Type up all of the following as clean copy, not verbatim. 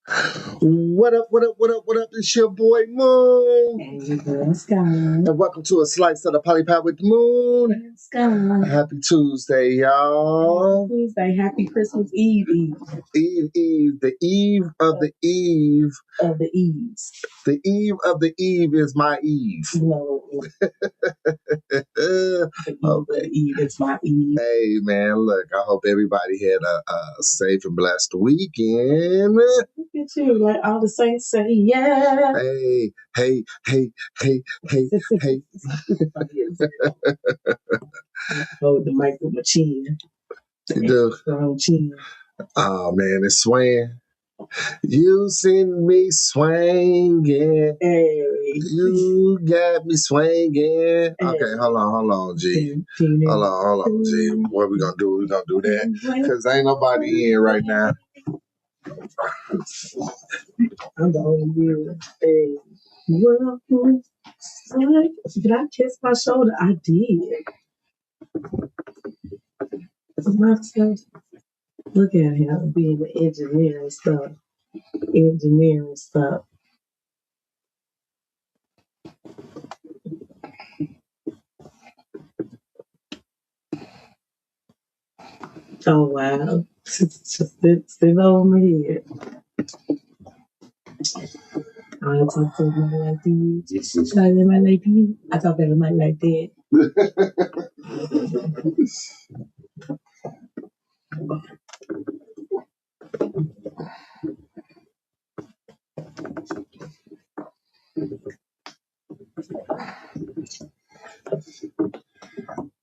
What up, what up, what up, what up? It's your boy Moon. And your girl Skiie. And welcome to a slice of the Poly Pie with the Moon. And Skiie. Happy Tuesday, y'all. Happy Tuesday. Happy Christmas Eve. Eve. The eve of the eve. Of the eves. The eve of the eve is my eve. No. The eve of the eve is my eve. Hey, man, look, I hope everybody had a safe and blessed weekend. Look at you, like all the saints say, yeah. Hey. Hold the mic with my chin. You do? Strong chin. Oh, man, it's swaying. You send me swinging. Hey. You got me swinging. Hey. Okay, hold on, G. Hold on, G. What we gonna do? We gonna do that? Because ain't nobody in right now. I'm the only one. Hey. Well, did I kiss my shoulder? I did. Look at him being the engineer and stuff. Oh wow. Just sit over my head. I talk to my like this. Should I live my like this? I talk to my like that.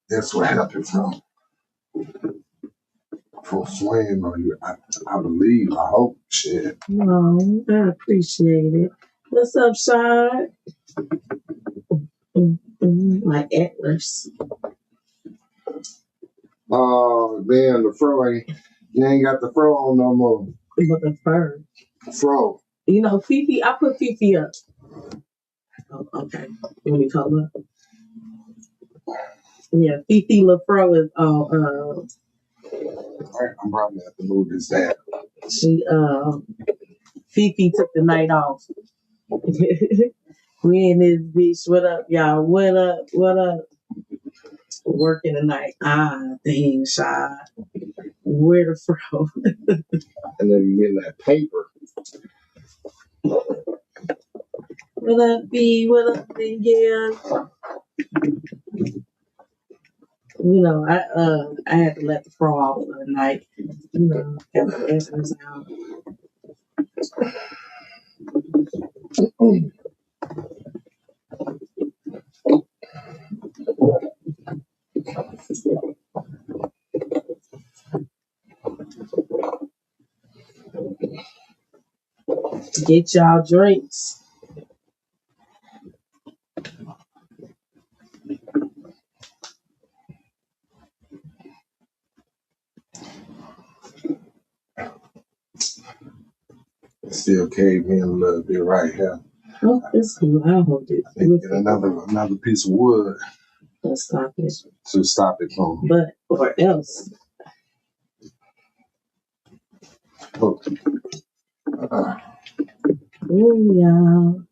That's what happened from swaying on you. I believe. I hope. Shit. No, I appreciate it. What's up, Shad? My antlers. Oh man, the fro ain't. You ain't got the fro on no more. But the fur. Fro. You know, Fifi. I put Fifi up. Oh, okay. Let me call up. Yeah, Fifi LaFro is All right, I'm probably have to move this down. She Fifi took the night off. We in this bitch. What up, y'all? What up? Working tonight. Dang, Shy. Where the fro? And then you getting that paper. What up, B? What up, B? Yeah. You know, I had to let the fro out for the night. You know, got the essence out. Get y'all drinks. Still cave in a little bit right here. Oh, it's cool. I hope it. Get another piece of wood. To stop it. To stop it from. But or else. Oh, y'all.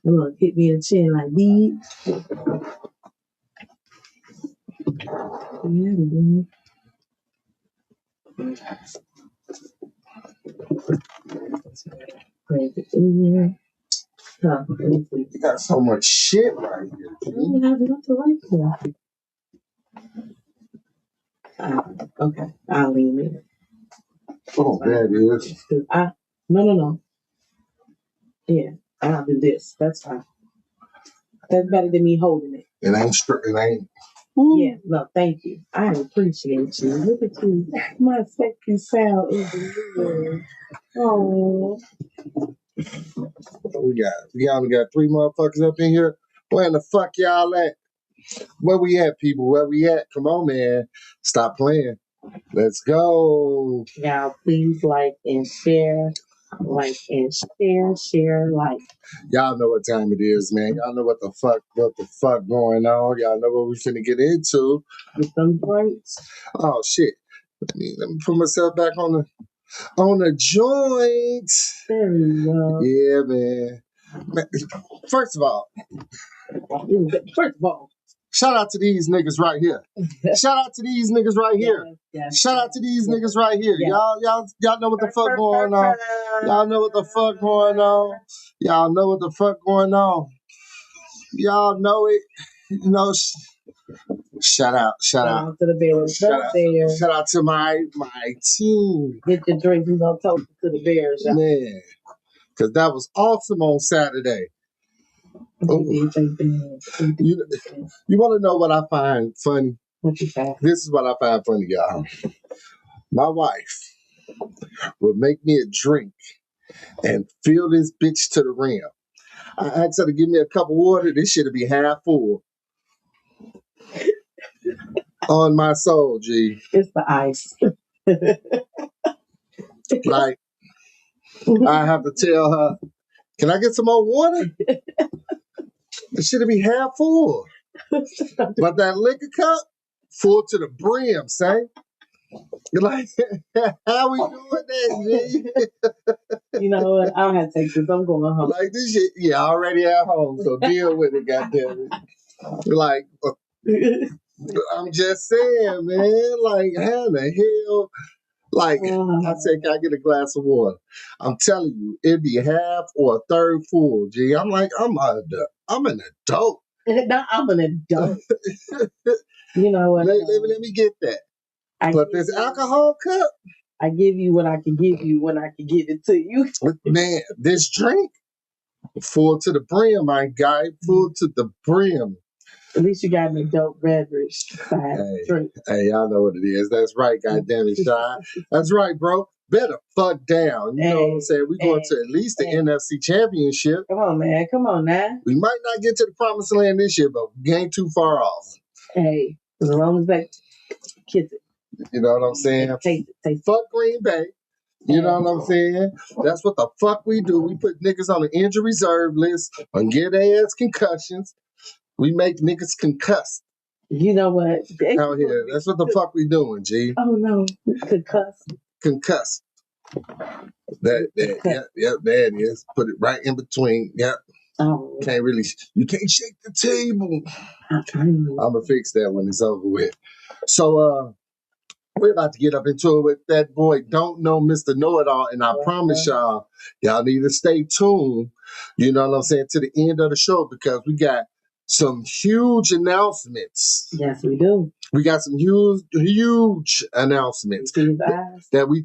I'm gonna hit me in the chin like these. You got so much shit right here. I don't have enough to write for. Okay, I'll leave it. Oh, there it is. No. Yeah, I'll do this. That's fine. That's better than me holding it. It ain't. Yeah, no, thank you. I appreciate you. Look at you. My second sound engineer. Oh. We only got 3 motherfuckers up in here. Where in the fuck y'all at? Where we at, people? Where we at? Come on, man. Stop playing. Let's go. Y'all, please like and share. Share. Y'all know what time it is, man. Y'all know what the fuck going on. Y'all know what we finna get into. With some points. Oh shit. Let me put myself back on the on a joint. There we go. Yeah, man. First of all, shout out to these niggas right here. Shout out to these niggas right here. Shout out to these niggas right here. Y'all know what the fuck going on. Y'all know what the fuck going on. Y'all know what the fuck going on. Y'all know it. You know, shout out to the Bears. Shout out to my team. Get your drink. We're gonna talk to the Bears. Man, because that was awesome on Saturday. You want to know what I find funny? What you find? This is what I find funny, y'all. My wife would make me a drink and fill this bitch to the rim. I asked her to give me a cup of water. This shit'll be half full. On my soul, G. It's the ice. Like, I have to tell her, can I get some more water? It should be half full. But that liquor cup, full to the brim, say. You're like, how we doing that, G? You know what? I don't have to take this. I'm going home. Like, this shit, yeah, already at home, so deal with it, goddammit. Like, I'm just saying, man. Like, how the hell? Like, I said, can I get a glass of water? I'm telling you, it'd be half or a third full, G. I'm like, I'm an adult. No, I'm an adult. You know what? Let me get that. But this alcohol cup, I give you what I can give you when I can give it to you. Man, this drink, full to the brim, my guy, full to the brim. At least you got an adult beverage drink. Hey, y'all know what it is. That's right, goddamn it, Shy. That's right, bro. Better fuck down. You know what I'm saying? We're going to at least the NFC Championship. Come on, man. Come on now. We might not get to the promised land this year, but we ain't too far off. Hey, as long as that kids it. You know what I'm saying? Taste it. Fuck Green Bay. You know what I'm saying? That's what the fuck we do. We put niggas on the injury reserve list and give their ass concussions. We make niggas concussed. You know what? Out here. That's what the fuck we doing, G. Oh, no. Concussed. That, there it is. Put it right in between. Yep. Oh. You can't shake the table. I'm going to fix that when it's over with. So, we're about to get up into it with that boy, Don't Know Mr. Know-It-All, and I promise y'all need to stay tuned, you know what I'm saying, to the end of the show because we got some huge announcements. Yes, we do. We got some huge announcements that we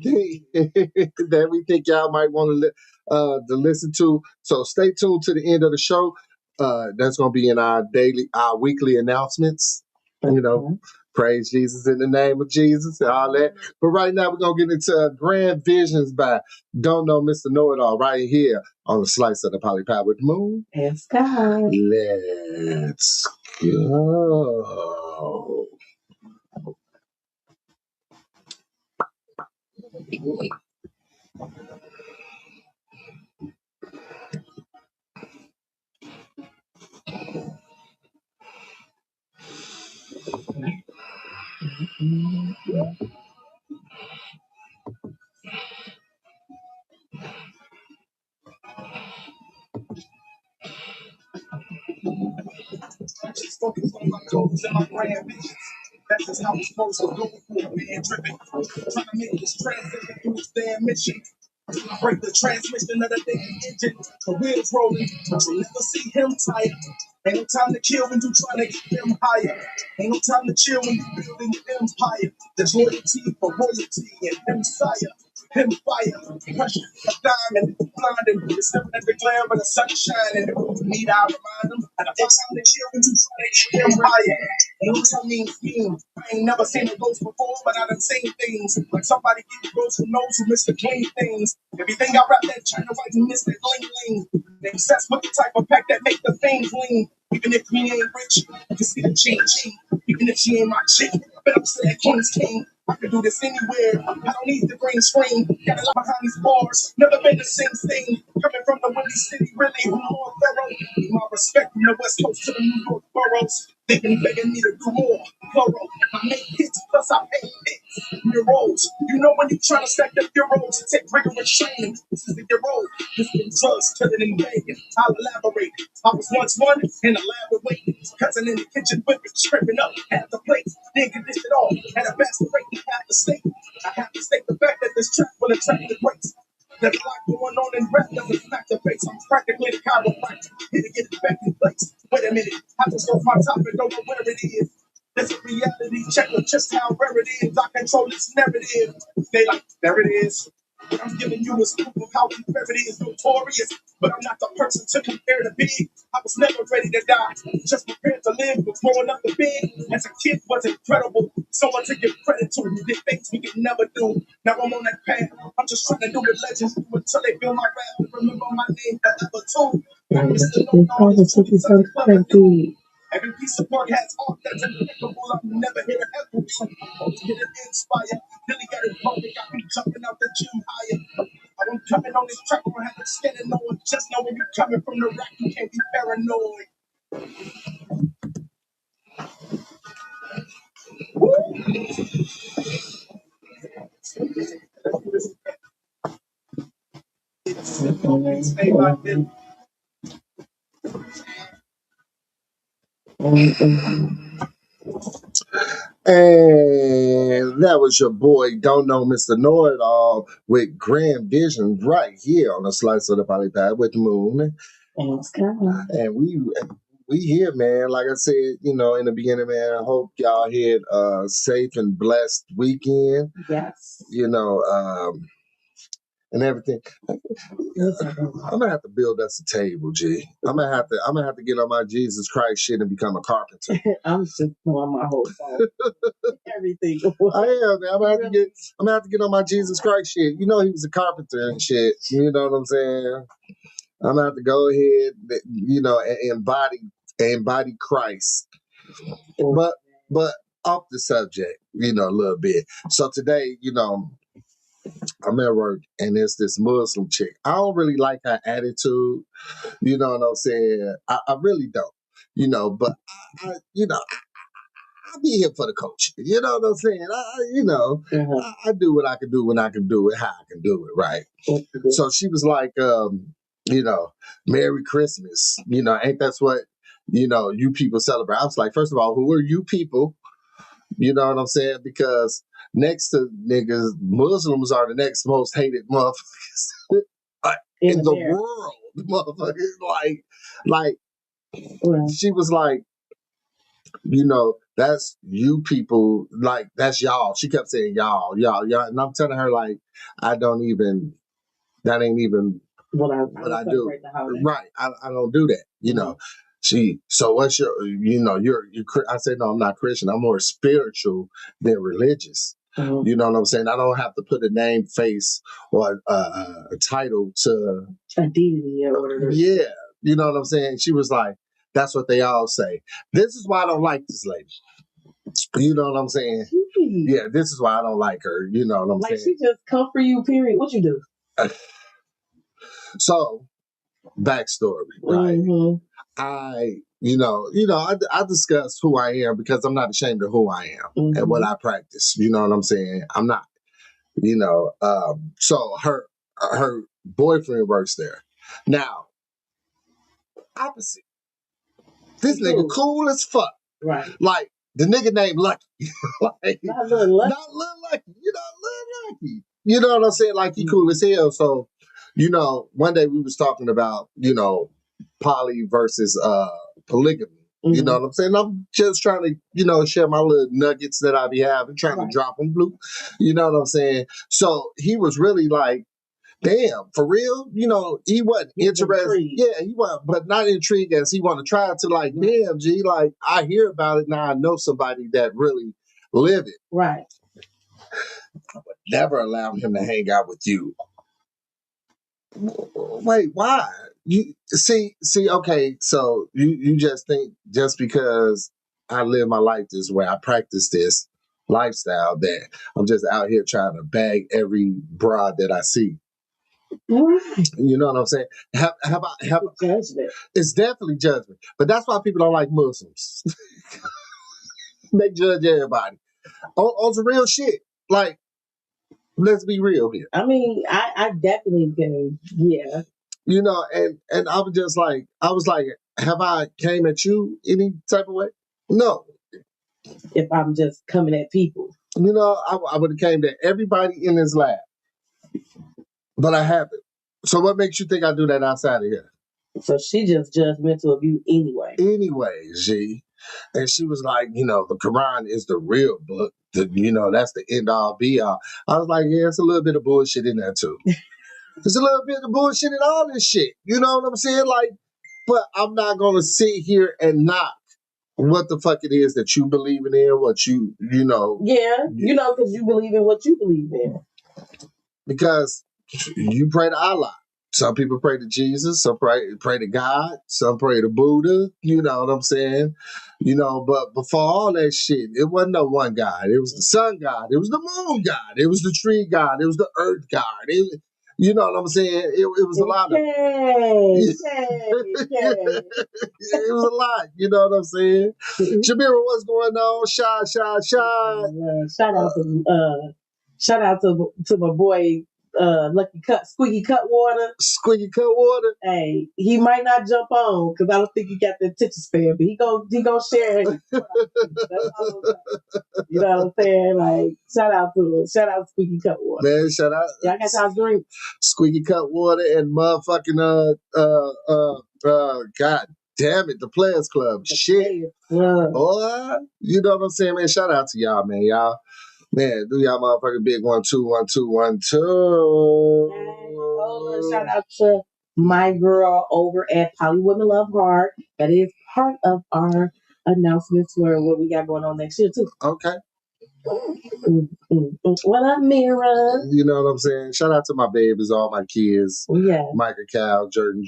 think y'all might want to listen to. So stay tuned to the end of the show. That's going to be in our weekly announcements. You know, praise Jesus in the name of Jesus and all that. But right now, we're going to get into Grand Visions by Don't Know Mr. Know-It-All right here on the Slice of the Poly Pie with the Moon. And Sky. Let's go. Just focus on my goals and my grand visions. That's just how it's supposed to go for a man driven. Trying to make this transition through this damn mission. Break the transmission of the damn engine. The wheels rolling, but you'll never see him tired. Ain't no time to kill when you trying to get them higher. Ain't no time to chill when you building your empire. There's loyalty for royalty and empire. Him fire, pressure, a diamond, blinding. It's stepping at the glare, but the sun shining. Need I remind them? And the first time they chill when you trying to get them higher. Ain't no time mean scheme. I ain't never seen a ghost before, but I done seen things. Like somebody get ghosts who knows who miss the clean things. Everything I rap that China white and miss that bling bling. They obsessed with the type of pack that make the things lean. Even if we ain't rich, you can see the change. Even if she ain't my chick, but I'm saying King's King. I can do this anywhere. I don't need the green screen. Got a lot behind these bars. Never been the same thing. Coming from the Windy City, really more thorough. My respect from the West Coast to the New York boroughs. Thinking begging me to do more. Plural, I make hits, plus I pay hits. Euros. You know when you try to stack up euros, you take rigorous training. This is the euro. This is drugs, killing and banging. I'll elaborate. I was once one in a lab with weight. Cousin in the kitchen whipping, scraping up half the plates. Then can dish it all at a faster rate. Half the state. I have to state the fact that this track will attract the greats. There's a lot going on in rap that was smack the face. I'm practically the chiropractor. Here to get it back in place. Wait a minute, I just go my topic, don't know where it is. There's a reality check of just how rare it is. I control this narrative. They like, there it is. I'm giving you a scoop of how unfair it is, notorious. But I'm not the person to compare to be. I was never ready to die, just prepared to live. But growing up the big as a kid was incredible. Someone to give credit to who did things we could never do. Now I'm on that path. I'm just trying to do what legends do until they feel my rap. Remember my name forever too. Mr. No Knowledge, something clever do. Every piece of work has art that's impeccable. I'm never here to help you. I'm here to inspire. Really got it pumping, got me jumping out the gym higher. I'm coming on this track, I don't have to scared of no one. Just know when you're coming from the rack, you can't be paranoid. Stay like this. And that was your boy, Don't Know Mr. Know It All, with Grand Vision right here on a slice of the poly pad with the moon. And Skiie. And we here, man. Like I said, in the beginning, man, I hope y'all had a safe and blessed weekend. Yes. And everything. I'm gonna have to build us a table, G. I'm gonna have to get on my Jesus Christ shit and become a carpenter. I'm just on my whole phone. Everything. I am, man. I'm gonna have to get on my Jesus Christ shit. You know he was a carpenter and shit. You know what I'm saying? I'm gonna have to go ahead, and embody Christ. But off the subject, a little bit. So today, I'm at work and there's this Muslim chick. I don't really like her attitude. You know what I'm saying? I really don't. But I'll be here for the culture. You know what I'm saying? I do what I can do when I can do it, how I can do it, right? So she was like, Merry Christmas. Ain't that's what, you people celebrate? I was like, first of all, who are you people? You know what I'm saying? Because next to niggas, Muslims are the next most hated motherfuckers in the world. Motherfuckers. Like, she was like, that's you people, like, that's y'all. She kept saying y'all. And I'm telling her, like, that ain't even what I do. Right. I don't do that, so what's your, I said, no, I'm not Christian. I'm more spiritual than religious. You know what I'm saying? I don't have to put a name, face, or a title to a deity or whatever. Yeah. You know what I'm saying? She was like, that's what they all say. This is why I don't like this lady. You know what I'm saying? Yeah, this is why I don't like her. You know what I'm saying? Like she just come for you, period. What you do? So, backstory, right? Mm-hmm. I discuss who I am because I'm not ashamed of who I am and what I practice. You know what I'm saying? I'm not. So her boyfriend works there. Now, opposite. This nigga cool as fuck. Right. Like, the nigga named Lucky. Like, not Little Lucky. Not Little Lucky. Little Lucky. You know what I'm saying? Like, he cool as hell. So, one day we was talking about, poly versus polygamy. You know what I'm saying? I'm just trying to, share my little nuggets that I be having, trying to drop them blue. You know what I'm saying? So he was really like, damn, for real? He wasn't interested. Yeah, he wasn't, but not intrigued as he wanted to try to, like, damn, G, like, I hear about it now. I know somebody that really live it. Right. I would never allow him to hang out with you. Wait, why? You see, okay, so you just think just because I live my life this way, I practice this lifestyle, that I'm just out here trying to bag every broad that I see. Right. You know what I'm saying? Have Judgment. it's definitely judgment. But that's why people don't like Muslims. They judge everybody. On some real shit. Like, let's be real here. I mean, I definitely can. Yeah. You know, and I was like, have I came at you any type of way? No. If I'm just coming at people. You know, I would have came to everybody in his lab. But I haven't. So what makes you think I do that outside of here? So she just judgmental of you anyway. Anyway, G. And she was like, you know, the Quran is the real book. You know, that's the end all be all. I was like, yeah, it's a little bit of bullshit in there too. There's a little bit of bullshit in all this shit. You know what I'm saying? Like, but I'm not gonna sit here and knock what the fuck it is that you believe in, what you know. Yeah, you know, because you believe in what you believe in. Because you pray to Allah. Some people pray to Jesus, some pray to God, some pray to Buddha, you know what I'm saying? You know, but before all that shit, it wasn't no one God. It was the sun God, it was the moon God, it was the tree God, it was the earth God. You know what I'm saying? It was a lot of it was a lot, you know what I'm saying? Shamira, what's going on? Shot. Shout out to my boy Squeaky Cutwater. Squeaky Cutwater. Hey, he might not jump on because I don't think he got the attention span, but he gonna share it. You know what I'm saying? Like, shout out Squeaky Cutwater. Man, shout out. Y'all got y'all drink. Squeaky Cutwater and motherfucking God damn it, the Players Club. Shit. Boy, you know what I'm saying, man? Shout out to y'all, man. Y'all, man, do y'all motherfucking big 1 2 1 2 1 2. Shout out to my girl over at Poly Women Love Hard. That is part of our announcements for what we got going on next year too. Okay. What up, Mira? You know what I'm saying? Shout out to my babies, all my kids. Yeah. Micah, Cal, Jordan.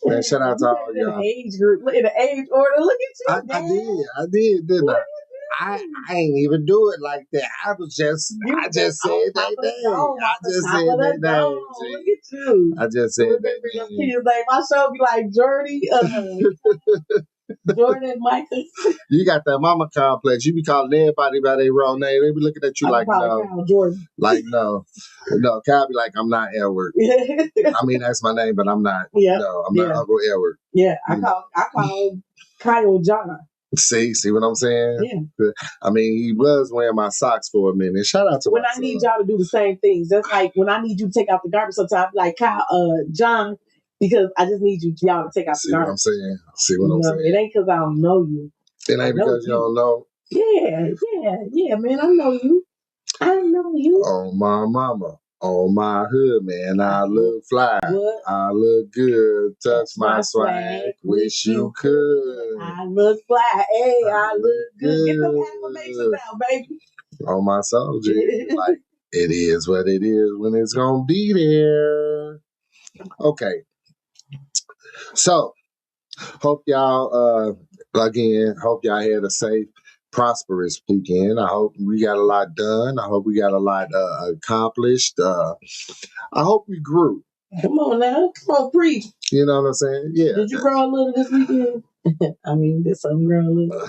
Man, shout out to all y'all. Age group, in the age order. Look at you. I did, didn't I? I ain't even do it like that. I just said that name. I just said that name. Look at you. I just said that name. My show be like Jordan Michael. You got that mama complex. You be calling everybody by their wrong name. They be looking at you like, no. Jordan. Like, no. No, Kyle be like, I'm not Edward. I mean, that's my name, but I'm not. Yeah. No, I'm not Uncle Edward. Yeah, I call Kyle John. See what I'm saying? Yeah. I mean, he was wearing my socks for a minute. Shout out to when I need y'all to do the same things. That's like when I need you to take out the garbage sometimes, like Kyle, John, because I just need y'all to take out the garbage. See what I'm saying? It ain't because I don't know you. It ain't because you don't know. Yeah, man, I know you. Oh, my mama. Oh, my hood, man. I look fly. What? I look good. Touch my swag. Wish you could. I look fly. Hey, I look good. Get them affirmations out, baby. On my soul, G. Like, it is what it is when it's going to be there. Okay. So, hope y'all, hope y'all had a safe, prosperous weekend. I hope we got a lot done. I hope we got a lot accomplished. I hope we grew. Come on now. Come on, preach. You know what I'm saying? Yeah. Did you grow a little this weekend? I mean, did some grow a little?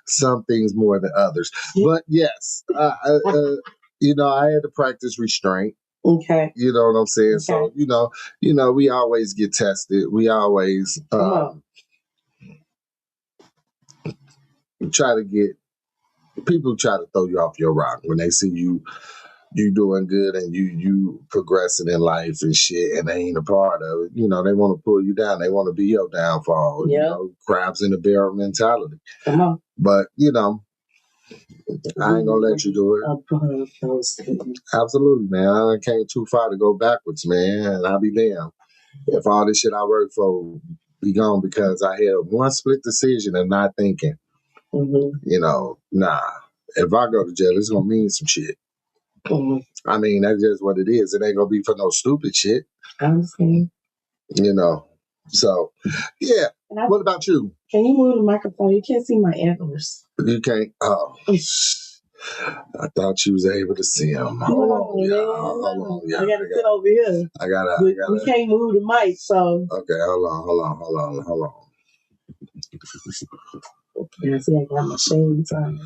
Some things more than others. But yes, you know, I had to practice restraint. Okay. You know what I'm saying? Okay. So, you know, we always get tested. We always try to get people try to throw you off your rock when they see you doing good and you progressing in life and shit, and they ain't a part of it. You know, they want to pull you down. They want to be your downfall. Yep. You know, crabs in the barrel mentality. Come on. But, you know, I ain't gonna let you do it. Absolutely, man. I came too far to go backwards, man. And I'll be damned if all this shit I worked for be gone because I had one split decision and not thinking. Mm-hmm. You know, nah. If I go to jail, it's gonna mean some shit. Mm-hmm. I mean, that's just what it is. It ain't gonna be for no stupid shit. I understand. You know. So, yeah. What about you? Can you move the microphone? You can't see my antlers. You can't. Oh. I thought you was able to see him. Hold on, y'all. Hold on, y'all. I gotta sit over here. We can't move the mic, so. Okay, hold on. Yeah, see, I got my shades on.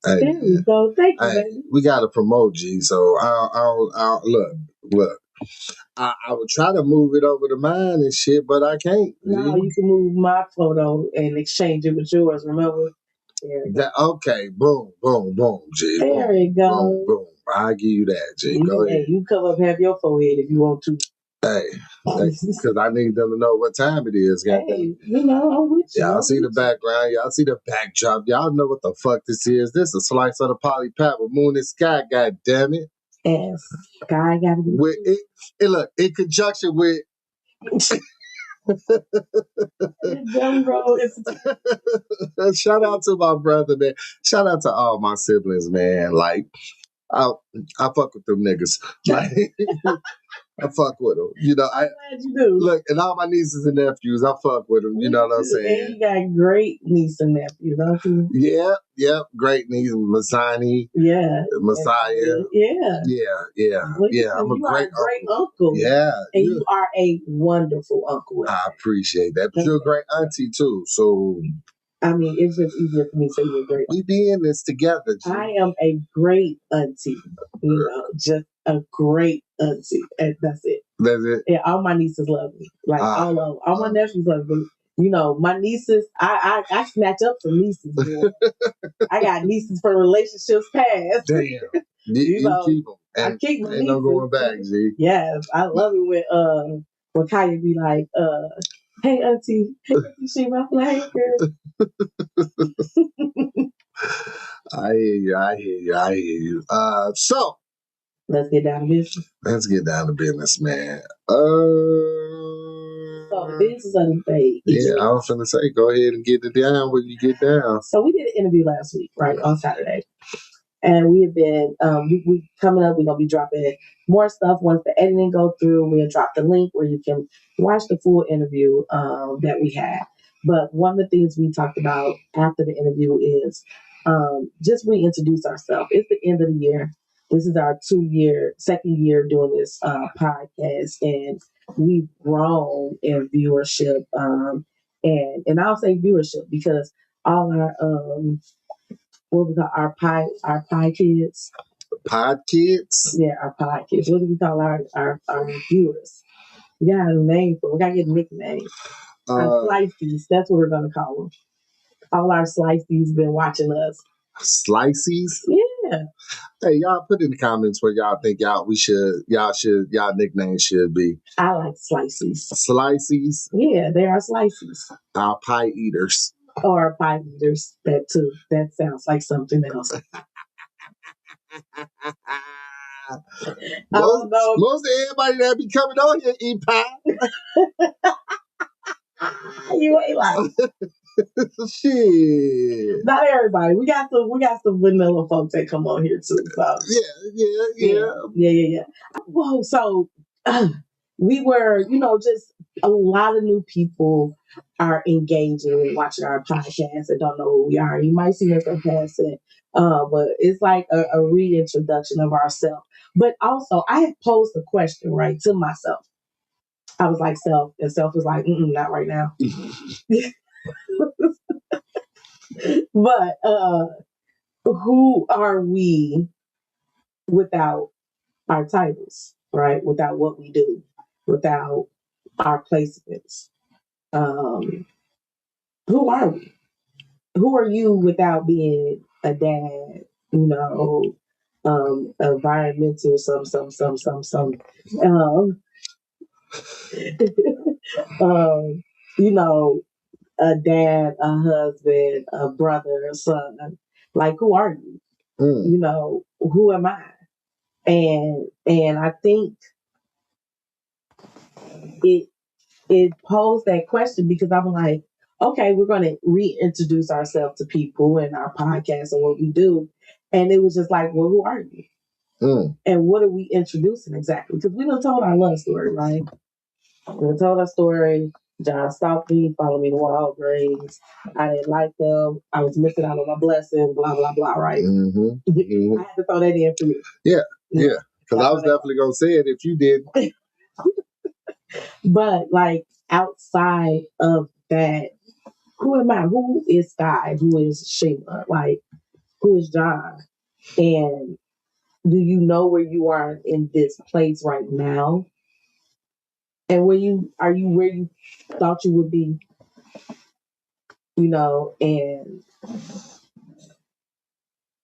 Hey, there we go. Thank you, baby. We got to promote G. So I'll look. I would try to move it over to mine and shit, but I can't. No, you can move my photo and exchange it with yours. Remember? Okay, boom, G. There you go. Boom. I'll give you that, G. Go ahead. You come up, have your forehead if you want to. Hey, because I need them to know what time it is. Hey, I'm with you. Y'all see the background. Y'all see the backdrop. Y'all know what the fuck this is. This is a slice of the poly pat with Moon and Sky. God damn it. And Sky got to be with it. Look, in conjunction with. Shout out to my brother, man. Shout out to all my siblings, man. Like, I fuck with them niggas. Like, I fuck with them. You know, I'm glad you do. Look, and all my nieces and nephews, I fuck with them. You know what I'm saying? And you got great niece and nephews, don't you? Yeah. Great niece, Masani. Yeah. Messiah. Yeah. I'm a great uncle. Yeah. And you are a wonderful uncle. I appreciate that. But you're a great auntie, too. So... I mean, it's just easier for me to say you're great. We be in this together, G. I am a great auntie. You know, just a great auntie. And that's it. That's it? Yeah, all my nieces love me. Like, all of them. All my nephews love me. You know, my nieces, I snatch up some nieces. I got nieces from relationships past. Damn. You keep them. I keep my nieces. Ain't no going back, G. Yes, I love it when Kaya be like, hey, auntie, she my flag girl. I hear you. So let's get down to business. Let's get down to business, man. So the business of the day. Yeah, I was gonna say, go ahead and get it down when you get down. So we did an interview last week, right, on Saturday. And we have been, we coming up, we're going to be dropping more stuff once the editing go through. We'll drop the link where you can watch the full interview that we had. But one of the things we talked about after the interview is just reintroduce ourselves. It's the end of the year. This is our second year doing this podcast, and we've grown in viewership. And I'll say viewership because all our what we call our pie kids. Pod kids? Yeah, our pie kids. What do we call our viewers? We got a name for them. We gotta get a nickname. Our sliceys. That's what we're gonna call them. All our sliceys been watching us. Sliceys? Yeah. Hey, y'all put in the comments what y'all think y'all nickname should be. I like sliceys. Sliceys? Yeah, they are sliceys. Our pie eaters. Or pie eaters, that too. That sounds like something else. Most of everybody that be coming on here eat pie. You ain't like shit. Not everybody. We got some vanilla folks that come on here too. So yeah. Whoa, so we were, just a lot of new people are engaging and watching our podcast and don't know who we are. You might see us in passing, but it's like a reintroduction of ourselves. But also, I had posed a question, right, to myself. I was like, self, and self was like, not right now. But who are we without our titles, right? Without what we do, without our placements. Who are we? Who are you without being a dad, environmental, a dad, a husband, a brother, a son. Like, who are you? Who am I? And I think it posed that question because I'm like, okay, we're going to reintroduce ourselves to people in our podcast and what we do. And it was just like, well, who are you? And what are we introducing exactly? Because we done told our love story, right? We done told our story. John stalked me, followed me to Walgreens. I didn't like them. I was missing out on my blessing, blah, blah, blah, right? I had to throw that in for you. Yeah. Because I was definitely going to say it if you did. But like outside of that, who am I? Who is Skiie? Who is Sheila? Like, who is John? And do you know where you are in this place right now? And are you where you thought you would be? You know, and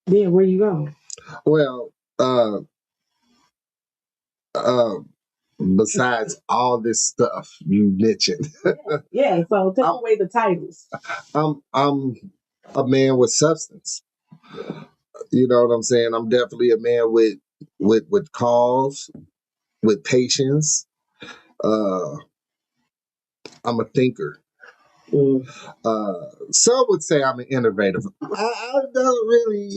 then where you go? Well, besides all this stuff you mentioned, Yeah. So take away the titles. I'm a man with substance. You know what I'm saying? I'm definitely a man with cause, with patience. Uh, I'm a thinker. Some would say I'm an innovator. I don't really,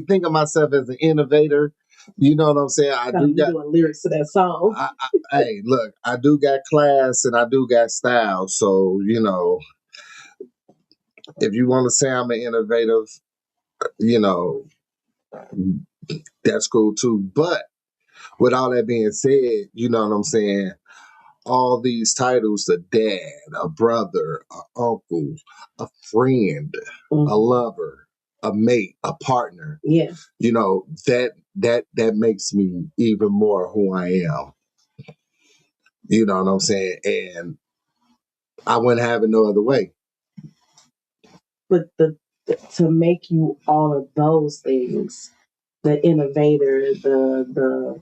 think of myself as an innovator. You know what I'm saying? I do got doing lyrics to that song. Hey, look, I do got class and I do got style. So, if you want to say I'm an innovative, that's cool too. But with all that being said, you know what I'm saying? All these titles, a dad, a brother, a uncle, a friend, a lover, a mate, a partner. Yeah. That makes me even more who I am. You know what I'm saying? And I wouldn't have it no other way. But to make you all of those things, the innovator, the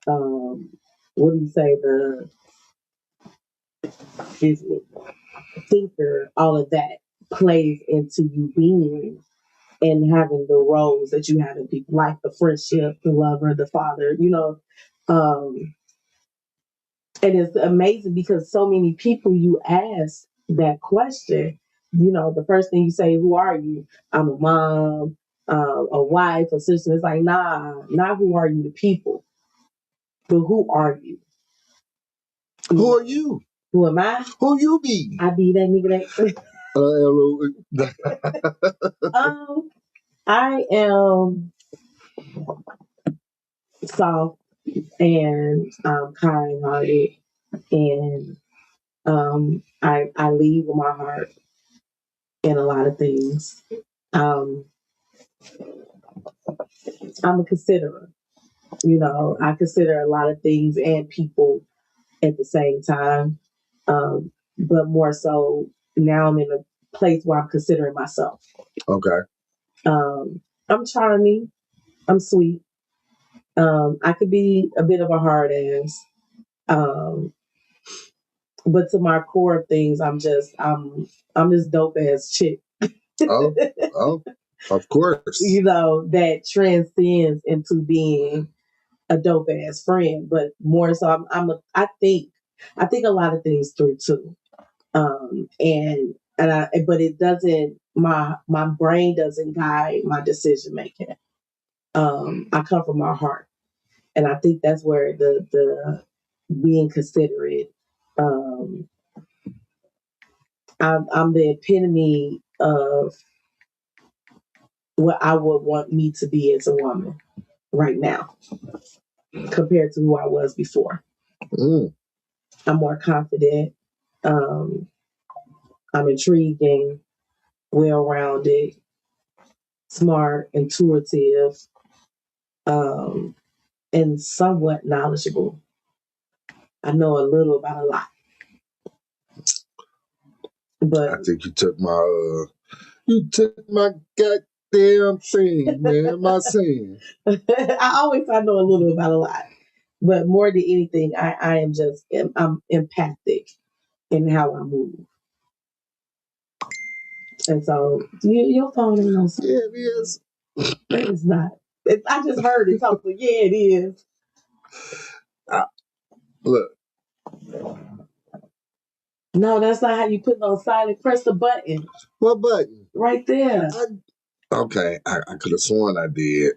what do you say, the excuse me, thinker, all of that plays into you being and having the roles that you have in people, like the friendship, the lover, the father, and it's amazing because so many people you ask that question, the first thing you say, who are you? I'm a mom, a wife, a sister. It's like, nah, not who are you to people, but who are you? Who are you? Who am I? Who you be? I be that nigga that. I am soft and kind hearted, and I lead with my heart in a lot of things. Um, I'm a considerer. I consider a lot of things and people at the same time. But more so now I'm in a place where I'm considering myself. Okay. I'm charming. I'm sweet. I could be a bit of a hard ass. But to my core of things, I'm this dope ass chick. Oh, of course. That transcends into being a dope ass friend, but more so I think a lot of things through too. But it doesn't, my brain doesn't guide my decision making. I come from my heart. And I think that's where the being considerate, I'm the epitome of what I would want me to be as a woman right now compared to who I was before. I'm more confident. I'm intriguing, well-rounded, smart, intuitive, and somewhat knowledgeable. I know a little about a lot. But I think you took my goddamn thing, man. My saying. I know a little about a lot. But more than anything, I'm empathic in how I move. And so your phone ain't no Yeah, it is. It's not. I just heard it talk, but yeah, it is. Look. No, that's not how you put it on silent. Press the button. What button? Right there. Okay, I could have sworn I did.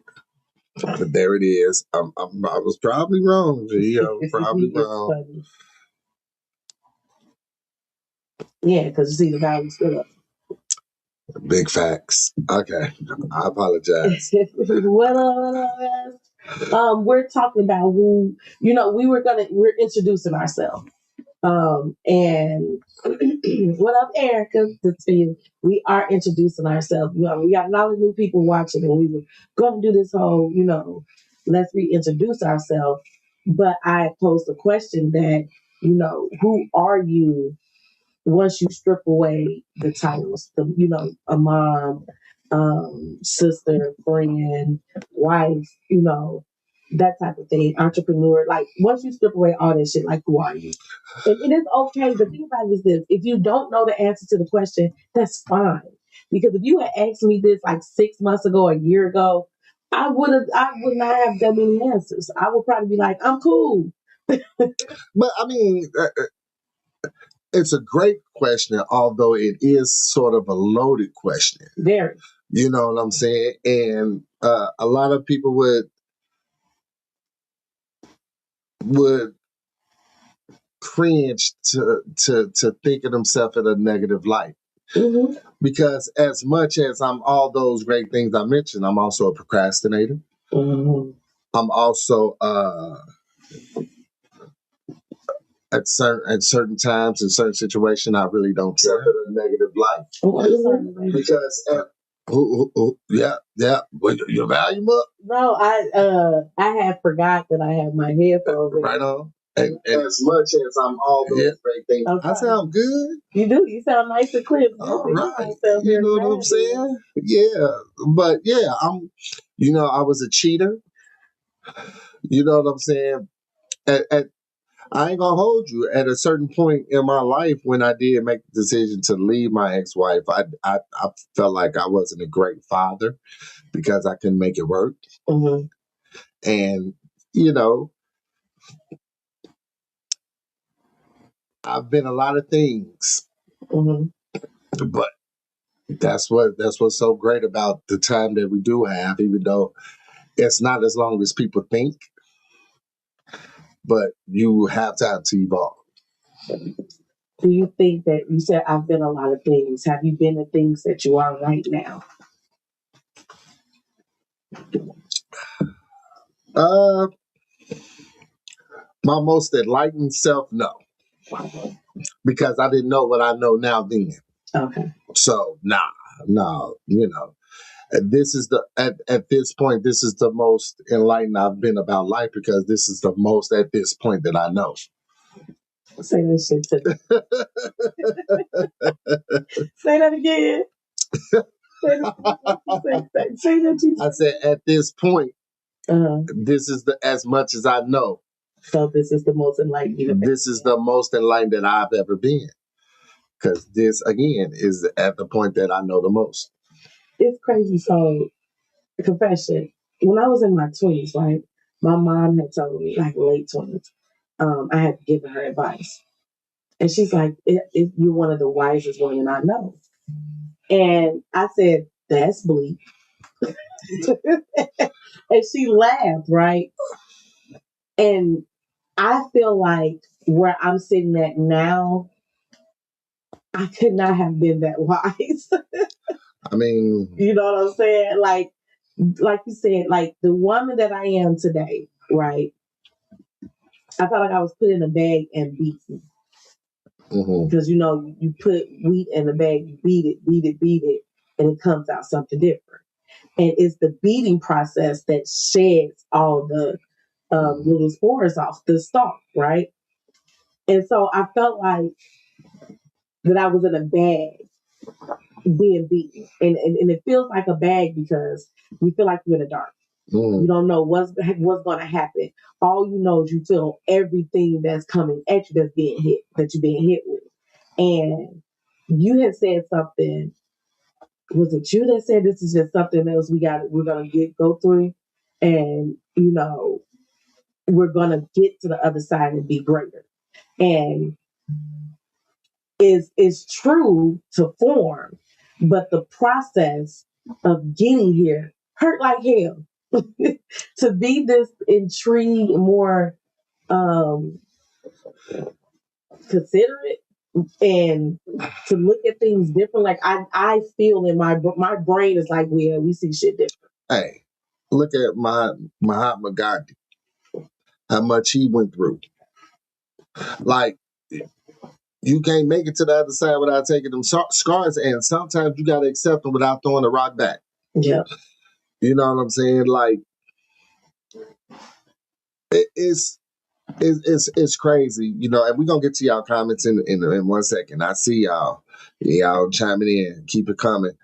But there it is. I was probably wrong, G. I was probably wrong. Yeah, because you see the value's still up. Big facts. Okay. I apologize. What up? We're talking about who, we're introducing ourselves. And what up, Erica? To you, we are introducing ourselves. We got a lot of new people watching, and we were going to do this whole, let's reintroduce ourselves. But I posed a question that, who are you once you strip away the titles, a mom, sister, friend, wife, that type of thing, entrepreneur. Like once you strip away all that shit, like who are you? And it is okay. The thing about it is this: if you don't know the answer to the question, that's fine. Because if you had asked me this like 6 months ago, a year ago, I would not have that many answers. I would probably be like, I'm cool. But I mean, it's a great question, although it is sort of a loaded question. Very. You know what I'm saying? And a lot of people would cringe to think of themselves in a negative light. Mm-hmm. Because as much as I'm all those great things I mentioned, I'm also a procrastinator. Mm-hmm. I'm also at certain times in certain situations I really don't care. In a negative light. Because yeah, well, your volume up. No, I had forgot that I had my headphones in. Right on. And as much as I'm all those great things, I sound good. You do. You sound nice and clear. All right. You know what I'm saying? Yeah. But yeah, I was a cheater. You know what I'm saying? I ain't gonna hold you. At a certain point in my life, when I did make the decision to leave my ex-wife, I felt like I wasn't a great father because I couldn't make it work. Mm-hmm. And I've been a lot of things, but that's what's so great about the time that we do have, even though it's not as long as people think, but you have time to evolve. Do you think that you said I've been a lot of things? Have you been the things that you are right now? My most enlightened self, no, because I didn't know what I know now then. Okay. So no, this is at this point, this is the most enlightened I've been about life because this is the most at this point that I know. Say that shit to me. Say that again. Say that. I said at this point, this is as much as I know. So this is the most enlightened. This is the most enlightened that I've ever been. Because this, again, is at the point that I know the most. It's crazy. So, confession. When I was in my 20s, right, my mom had told me, like late 20s, I had given her advice. And she's like, you're one of the wisest women I know. And I said, that's bleak. And she laughed, right? And I feel like where I'm sitting at now, I could not have been that wise. I mean, you know what I'm saying? Like you said, like the woman that I am today, right? I felt like I was put in a bag and beaten. Because you put wheat in a bag, you beat it, and it comes out something different. And it's the beating process that sheds all the little spores off the stalk, right? And so I felt like that I was in a bag being beaten. And it feels like a bag because you feel like you're in the dark. You don't know what's going to happen. All you know is you feel everything that's coming at you that you're being hit with. And you had said something. Was it you that said this is just something else we're gonna go through, and we're gonna get to the other side and be greater. And is true to form, but the process of getting here hurt like hell. To be this intrigued, more considerate, and to look at things different. Like I feel in my brain is like we see shit different. Hey, look at Mahatma Gandhi, how much he went through. Like, you can't make it to the other side without taking them scars, and sometimes you got to accept them without throwing the rock back. Yeah. You know what I'm saying? Like, it's crazy, you know. And we're gonna get to y'all comments in 1 second. I see y'all chiming in, keep it coming.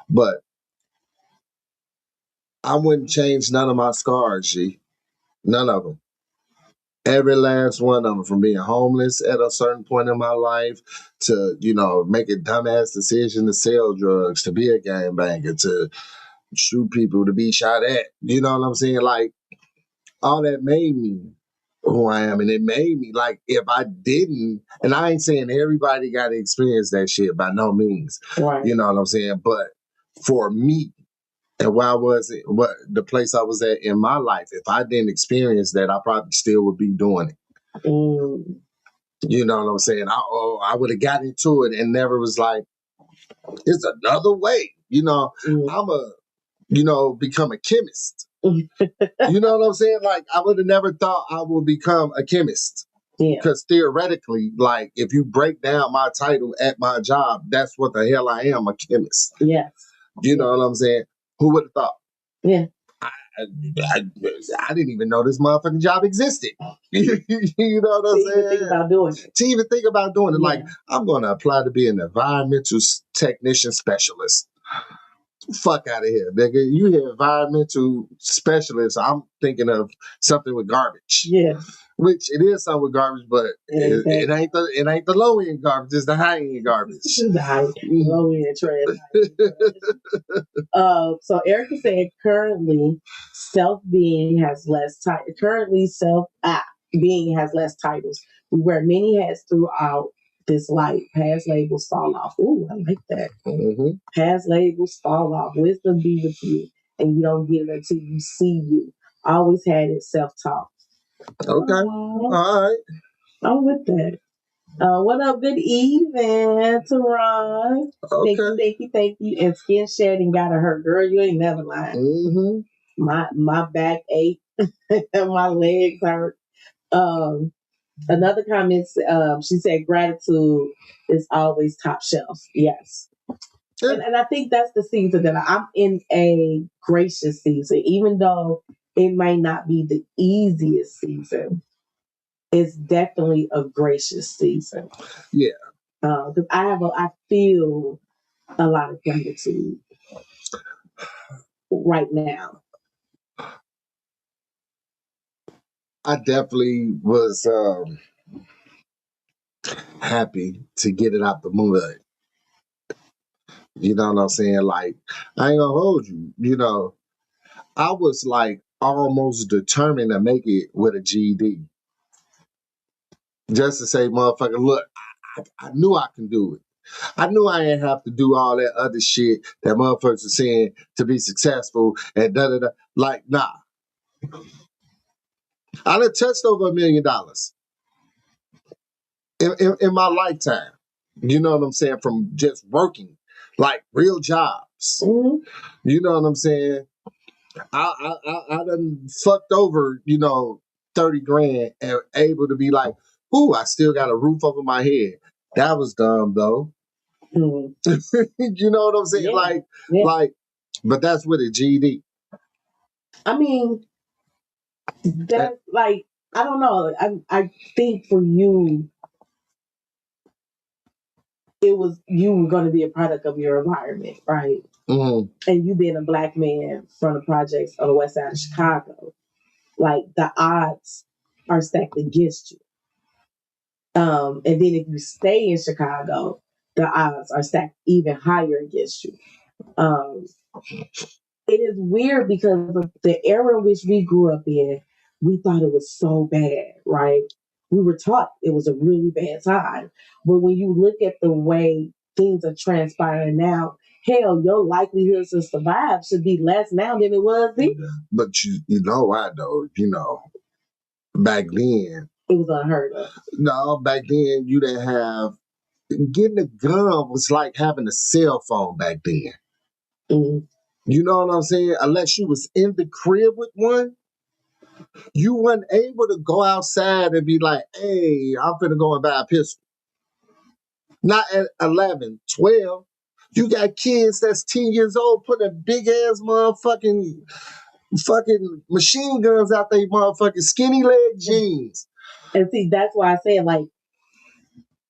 But I wouldn't change none of my scars, G. None of them. Every last one of them, from being homeless at a certain point in my life to, you know, make a dumbass decision to sell drugs, to be a gangbanger, to shoot people, to be shot at. You know what I'm saying? Like, all that made me who I am. And it made me, like, if I didn't, and I ain't saying everybody got to experience that shit by no means. Right. You know what I'm saying? But for me, and where I was, what the place I was at in my life, if I didn't experience that, I probably still would be doing it. You know what I'm saying? I would have got into it and never was like, it's another way. You know, become a chemist. You know what I'm saying? Like, I would have never thought I would become a chemist. Yeah. Because theoretically, like, if you break down my title at my job, that's what the hell I am, a chemist. Yes. You know what I'm saying? Who would have thought? Yeah. I didn't even know this motherfucking job existed. You know what I'm saying? Even think about doing it. To even think about doing it. Like, I'm going to apply to be an environmental technician specialist. Fuck out of here, nigga. You hear environmental specialist, I'm thinking of something with garbage. Yeah. Which it is something with garbage, but it ain't the low end garbage, it's the high end garbage. The high low end trash. So Erica said currently self-being has less titles. Currently being has less titles. We wear many hats throughout this life. Past labels fall off. Ooh, I like that. Mm-hmm. Past labels fall off. Wisdom be with you, and you don't get it until you see you. Always had it self-talk. Okay. All right. I'm with that. What up, good evening, Teron. Okay. Thank you. And skin shedding gotta hurt. Girl, you ain't never lying. Mm-hmm. My back ache and my legs hurt. Another comment, she said gratitude is always top shelf. Yes. Yeah. And I think that's the season that I'm in, a gracious season, even though it may not be the easiest season. It's definitely a gracious season. Yeah. Because I feel a lot of gratitude right now. I definitely was happy to get it out the mud. You know what I'm saying? Like, I ain't gonna hold you. You know, I was like almost determined to make it with a GED. Just to say, motherfucker, look, I knew I can do it. I knew I didn't have to do all that other shit that motherfuckers are saying to be successful and da-da-da. Like, nah. I done touched over $1 million in my lifetime. You know what I'm saying? From just working, like real jobs. Mm-hmm. You know what I'm saying? I done fucked over, 30 grand and able to be like, ooh, I still got a roof over my head. That was dumb though. Mm-hmm. You know what I'm saying? Like, but that's with a GED. I mean, that's like, I don't know. I think for you, you were going to be a product of your environment, right? Mm-hmm. And you being a Black man from the projects on the west side of Chicago, like the odds are stacked against you. And then if you stay in Chicago, the odds are stacked even higher against you. It is weird because of the era in which we grew up in, we thought it was so bad, right? We were taught it was a really bad time. But when you look at the way things are transpiring now, hell, your likelihood to survive should be less now than it was then. But you know why though? Back then it was unheard of. No, back then you didn't have getting a gun was like having a cell phone back then. Mm. You know what I'm saying? Unless you was in the crib with one, you weren't able to go outside and be like, hey, I'm finna go and buy a pistol. Not at 11, 12. You got kids that's 10 years old putting a big ass motherfucking fucking machine guns out they motherfucking skinny leg jeans. And see, that's why I said like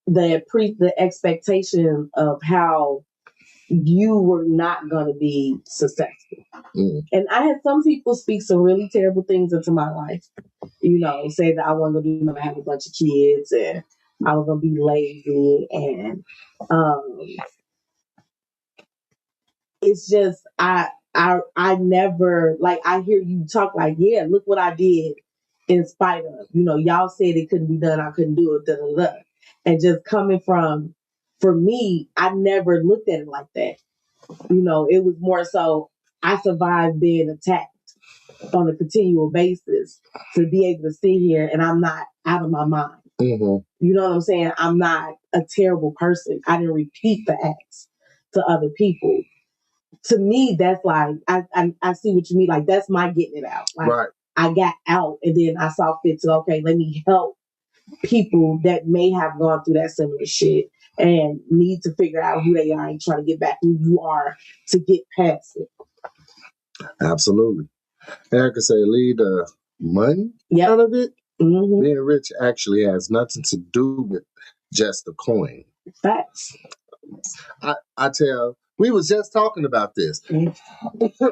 the expectation of how you were not going to be successful. Mm. And I had some people speak some really terrible things into my life. You know, say that I wasn't going to have a bunch of kids and I was going to be lazy. And it's just, I never, like, I hear you talk like, yeah, look what I did in spite of, you know, y'all said it couldn't be done. I couldn't do it. Da, da, da. And just coming from, for me, I never looked at it like that. You know, it was more so I survived being attacked on a continual basis to be able to sit here and I'm not out of my mind. Mm-hmm. You know what I'm saying? I'm not a terrible person. I didn't repeat the acts to other people. To me, that's like, I see what you mean. Like, that's my getting it out. Like, right. I got out and then I saw fit to, okay, let me help people that may have gone through that similar shit and need to figure out who they are and try to get back who you are to get past it. Absolutely. And I could say leave the money out of it. Mm-hmm. Being rich actually has nothing to do with just the coin. Facts. I tell, we was just talking about this. Mm-hmm.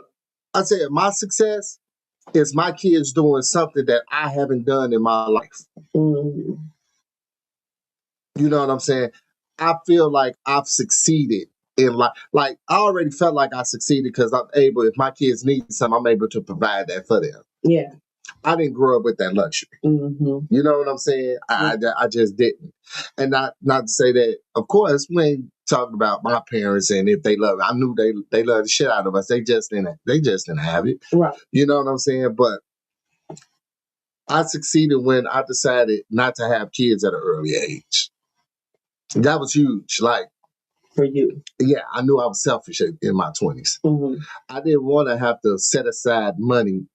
I said, my success is my kids doing something that I haven't done in my life. Mm-hmm. You know what I'm saying? I feel like I've succeeded in life. Like, I already felt like I succeeded because I'm able, if my kids need something, I'm able to provide that for them. Yeah. I didn't grow up with that luxury. Mm-hmm. You know what I'm saying? I just didn't. And not to say that, of course, we ain't talking about my parents and if they love it. I knew they love the shit out of us. They just didn't have it. Right. You know what I'm saying? But I succeeded when I decided not to have kids at an early age. That was huge. Like, for you. Yeah, I knew I was selfish in my 20s. Mm-hmm. I didn't want to have to set aside money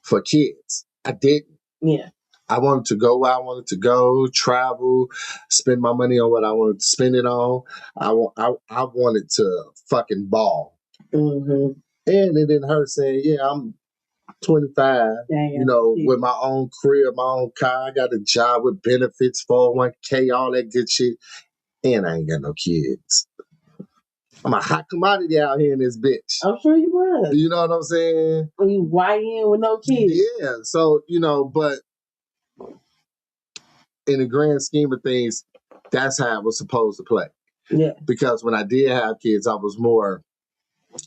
for kids. I didn't. Yeah. I wanted to go where I wanted to go, travel, spend my money on what I wanted to spend it on. I wanted to fucking ball. Mm-hmm. And it didn't hurt saying, yeah, I'm 25, you know, with my own crib, my own car. I got a job with benefits, 401k, all that good shit. And I ain't got no kids. I'm a hot commodity out here in this bitch. I'm sure you was. You know what I'm saying? When you YN with no kids. Yeah. So, you know, but in the grand scheme of things, that's how I was supposed to play. Yeah. Because when I did have kids, I was more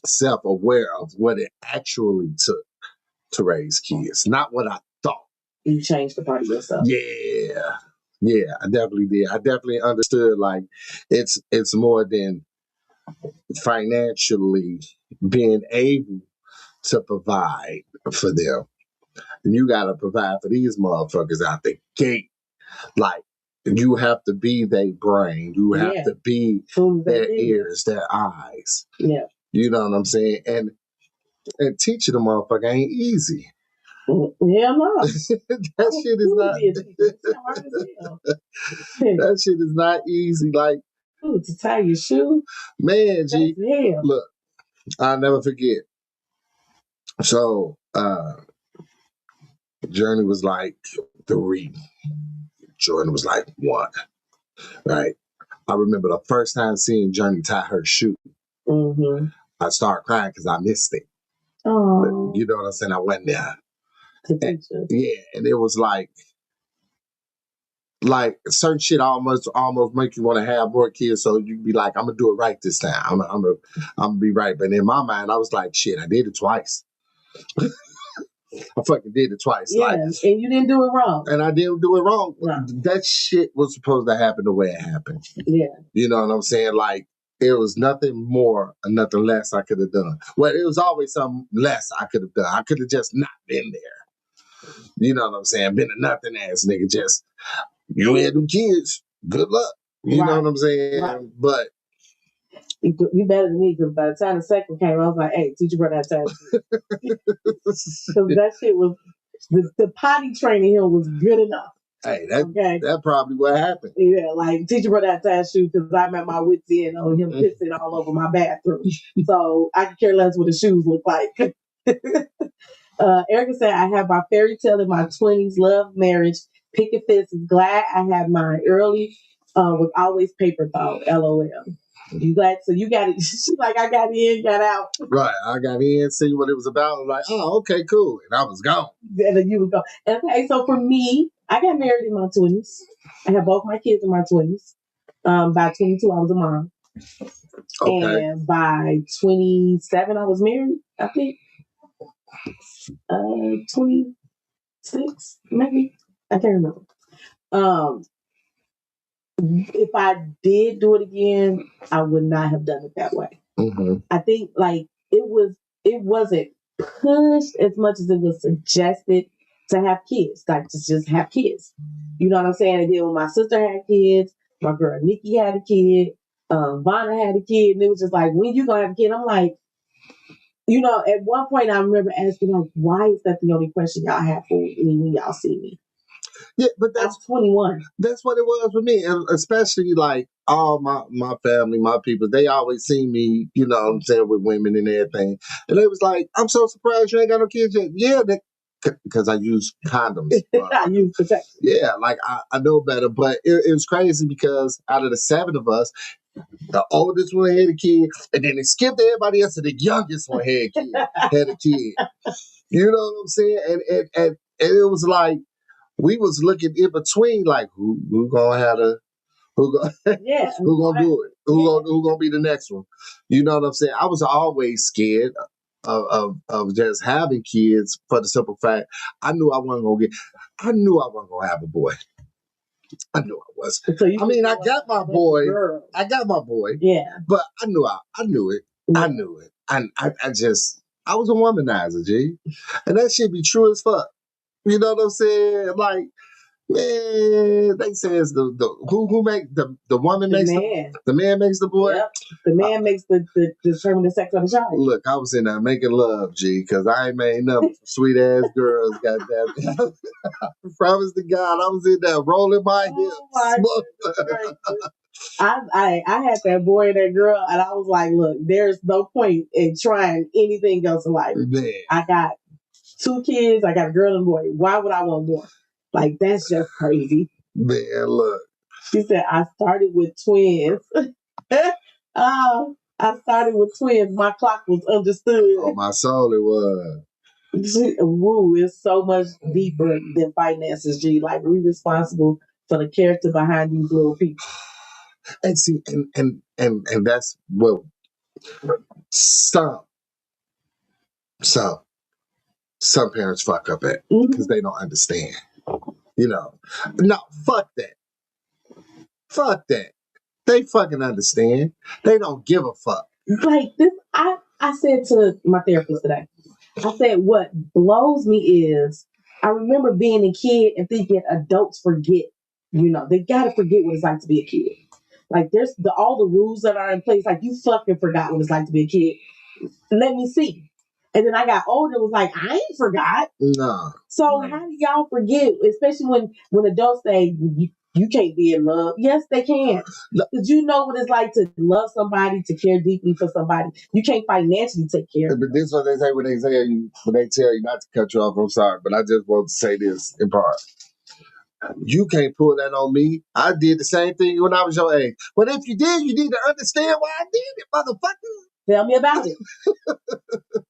self-aware of what it actually took to raise kids, not what I thought. You changed the part of yourself. Yeah. Yeah, I definitely did. I definitely understood like it's more than financially being able to provide for them. And you got to provide for these motherfuckers out the gate. Like, you have to be their brain. You have to be their ears, their eyes. Yeah. You know what I'm saying? And teaching a motherfucker ain't easy. Yeah, no. That shit is not. That shit is not easy. Like, to tie your shoe. Man, G, look, I'll never forget. So, Journey was like 3. Jordan was like 1. Right? I remember the first time seeing Journey tie her shoe. Mm-hmm. I started crying because I missed it. Oh. You know what I'm saying? I went there. Yeah, and it was like certain shit almost make you want to have more kids. So you be like, I'm gonna do it right this time. I'm gonna be right. But in my mind, I was like, shit, I did it twice. I fucking did it twice. Yeah, and you didn't do it wrong. And I didn't do it wrong. No. That shit was supposed to happen the way it happened. Yeah. You know what I'm saying? Like, it was nothing more or nothing less I could have done. Well, it was always something less I could have done. I could have just not been there. You know what I'm saying? Been a nothing ass nigga. Just, you had them kids. Good luck. You know Right. what I'm saying? Right. But You better than me, because by the time the second came, I was like, "Hey, teacher, brought that time." Because that shit was the potty training him was good enough. hey, Okay. that probably what happened. Yeah, like teacher brought that tie shoe because I'm at my wits end on him pissing all over my bathroom. So I could care less what the shoes look like. Erica said, I have my fairy tale in my 20s, love marriage, picket fence, is glad I had mine early, was always paper thought, LOL. You glad? So you got it. She's like, I got in, got out. Right. I got in, see what it was about. I'm like, oh, okay, cool. And I was gone. And then you would go. Okay, so for me, I got married in my 20s. I had both my kids in my 20s. By 22, I was a mom. Okay. And by 27, I was married, I think. 26, maybe. I can't remember. If I did do it again, I would not have done it that way. Mm-hmm. I think like it wasn't pushed as much as it was suggested to have kids, like to just have kids. You know what I'm saying? And then when my sister had kids, my girl Nikki had a kid, Vanna had a kid, and it was just like, when you gonna have a kid? I'm like, at one point I remember asking, like, why is that the only question y'all have for me when y'all see me? Yeah, but that's 21. That's what it was for me, and especially like all my family, my people. They always see me, you know what I'm saying, with women and everything, and they was like, "I'm so surprised you ain't got no kids yet." Yeah, because I use condoms. I use protection. Yeah, like I know better, but it was crazy because out of the 7 of us, the oldest one had a kid, and then it skipped everybody else, and the youngest one had a kid. You know what I'm saying? And it was like we was looking in between, like who gonna have the who gonna who gonna do it? Who gonna be the next one? You know what I'm saying? I was always scared of just having kids for the simple fact I knew I wasn't gonna have a boy. I knew I was. So I mean, I got my boy. I got my boy. Yeah. But I knew it. Yeah. I knew it. I was a womanizer, G. And that shit be true as fuck. You know what I'm saying? Like, man, they say it's the who make the woman makes the man makes the boy. Yep. The man makes the determine the sex of the child. Look, I was in there making love, G, because I ain't made nothing for sweet ass girls. Goddamn, promise to God, I was in there rolling my hips. I had that boy and that girl, and I was like, look, there's no point in trying anything else in life. Man. I got 2 kids. I got a girl and a boy. Why would I want more? Like, that's just crazy. Man, look. She said, I started with twins. I started with twins. My clock was understood. Oh, my soul, it was. Woo, it's so much deeper than finances, G. Like, we responsible for the character behind these little people. And see, and that's well, some parents fuck up at because they don't understand. You know, no, fuck that. Fuck that. They fucking understand. They don't give a fuck. Like this, I said to my therapist today, I said, what blows me is I remember being a kid and thinking adults forget, they got to forget what it's like to be a kid. Like there's all the rules that are in place. Like you fucking forgot what it's like to be a kid. Let me see. And then I got older, was like, I ain't forgot. No. So how do y'all forget? Especially when adults say you can't be in love. Yes, they can. Because you know what it's like to love somebody, to care deeply for somebody. You can't financially take care of them. But this is what they say when they tell you not to cut you off. I'm sorry, but I just want to say this in part. You can't pull that on me. I did the same thing when I was your age. But if you did, you need to understand why I did it, motherfucker. Tell me about it.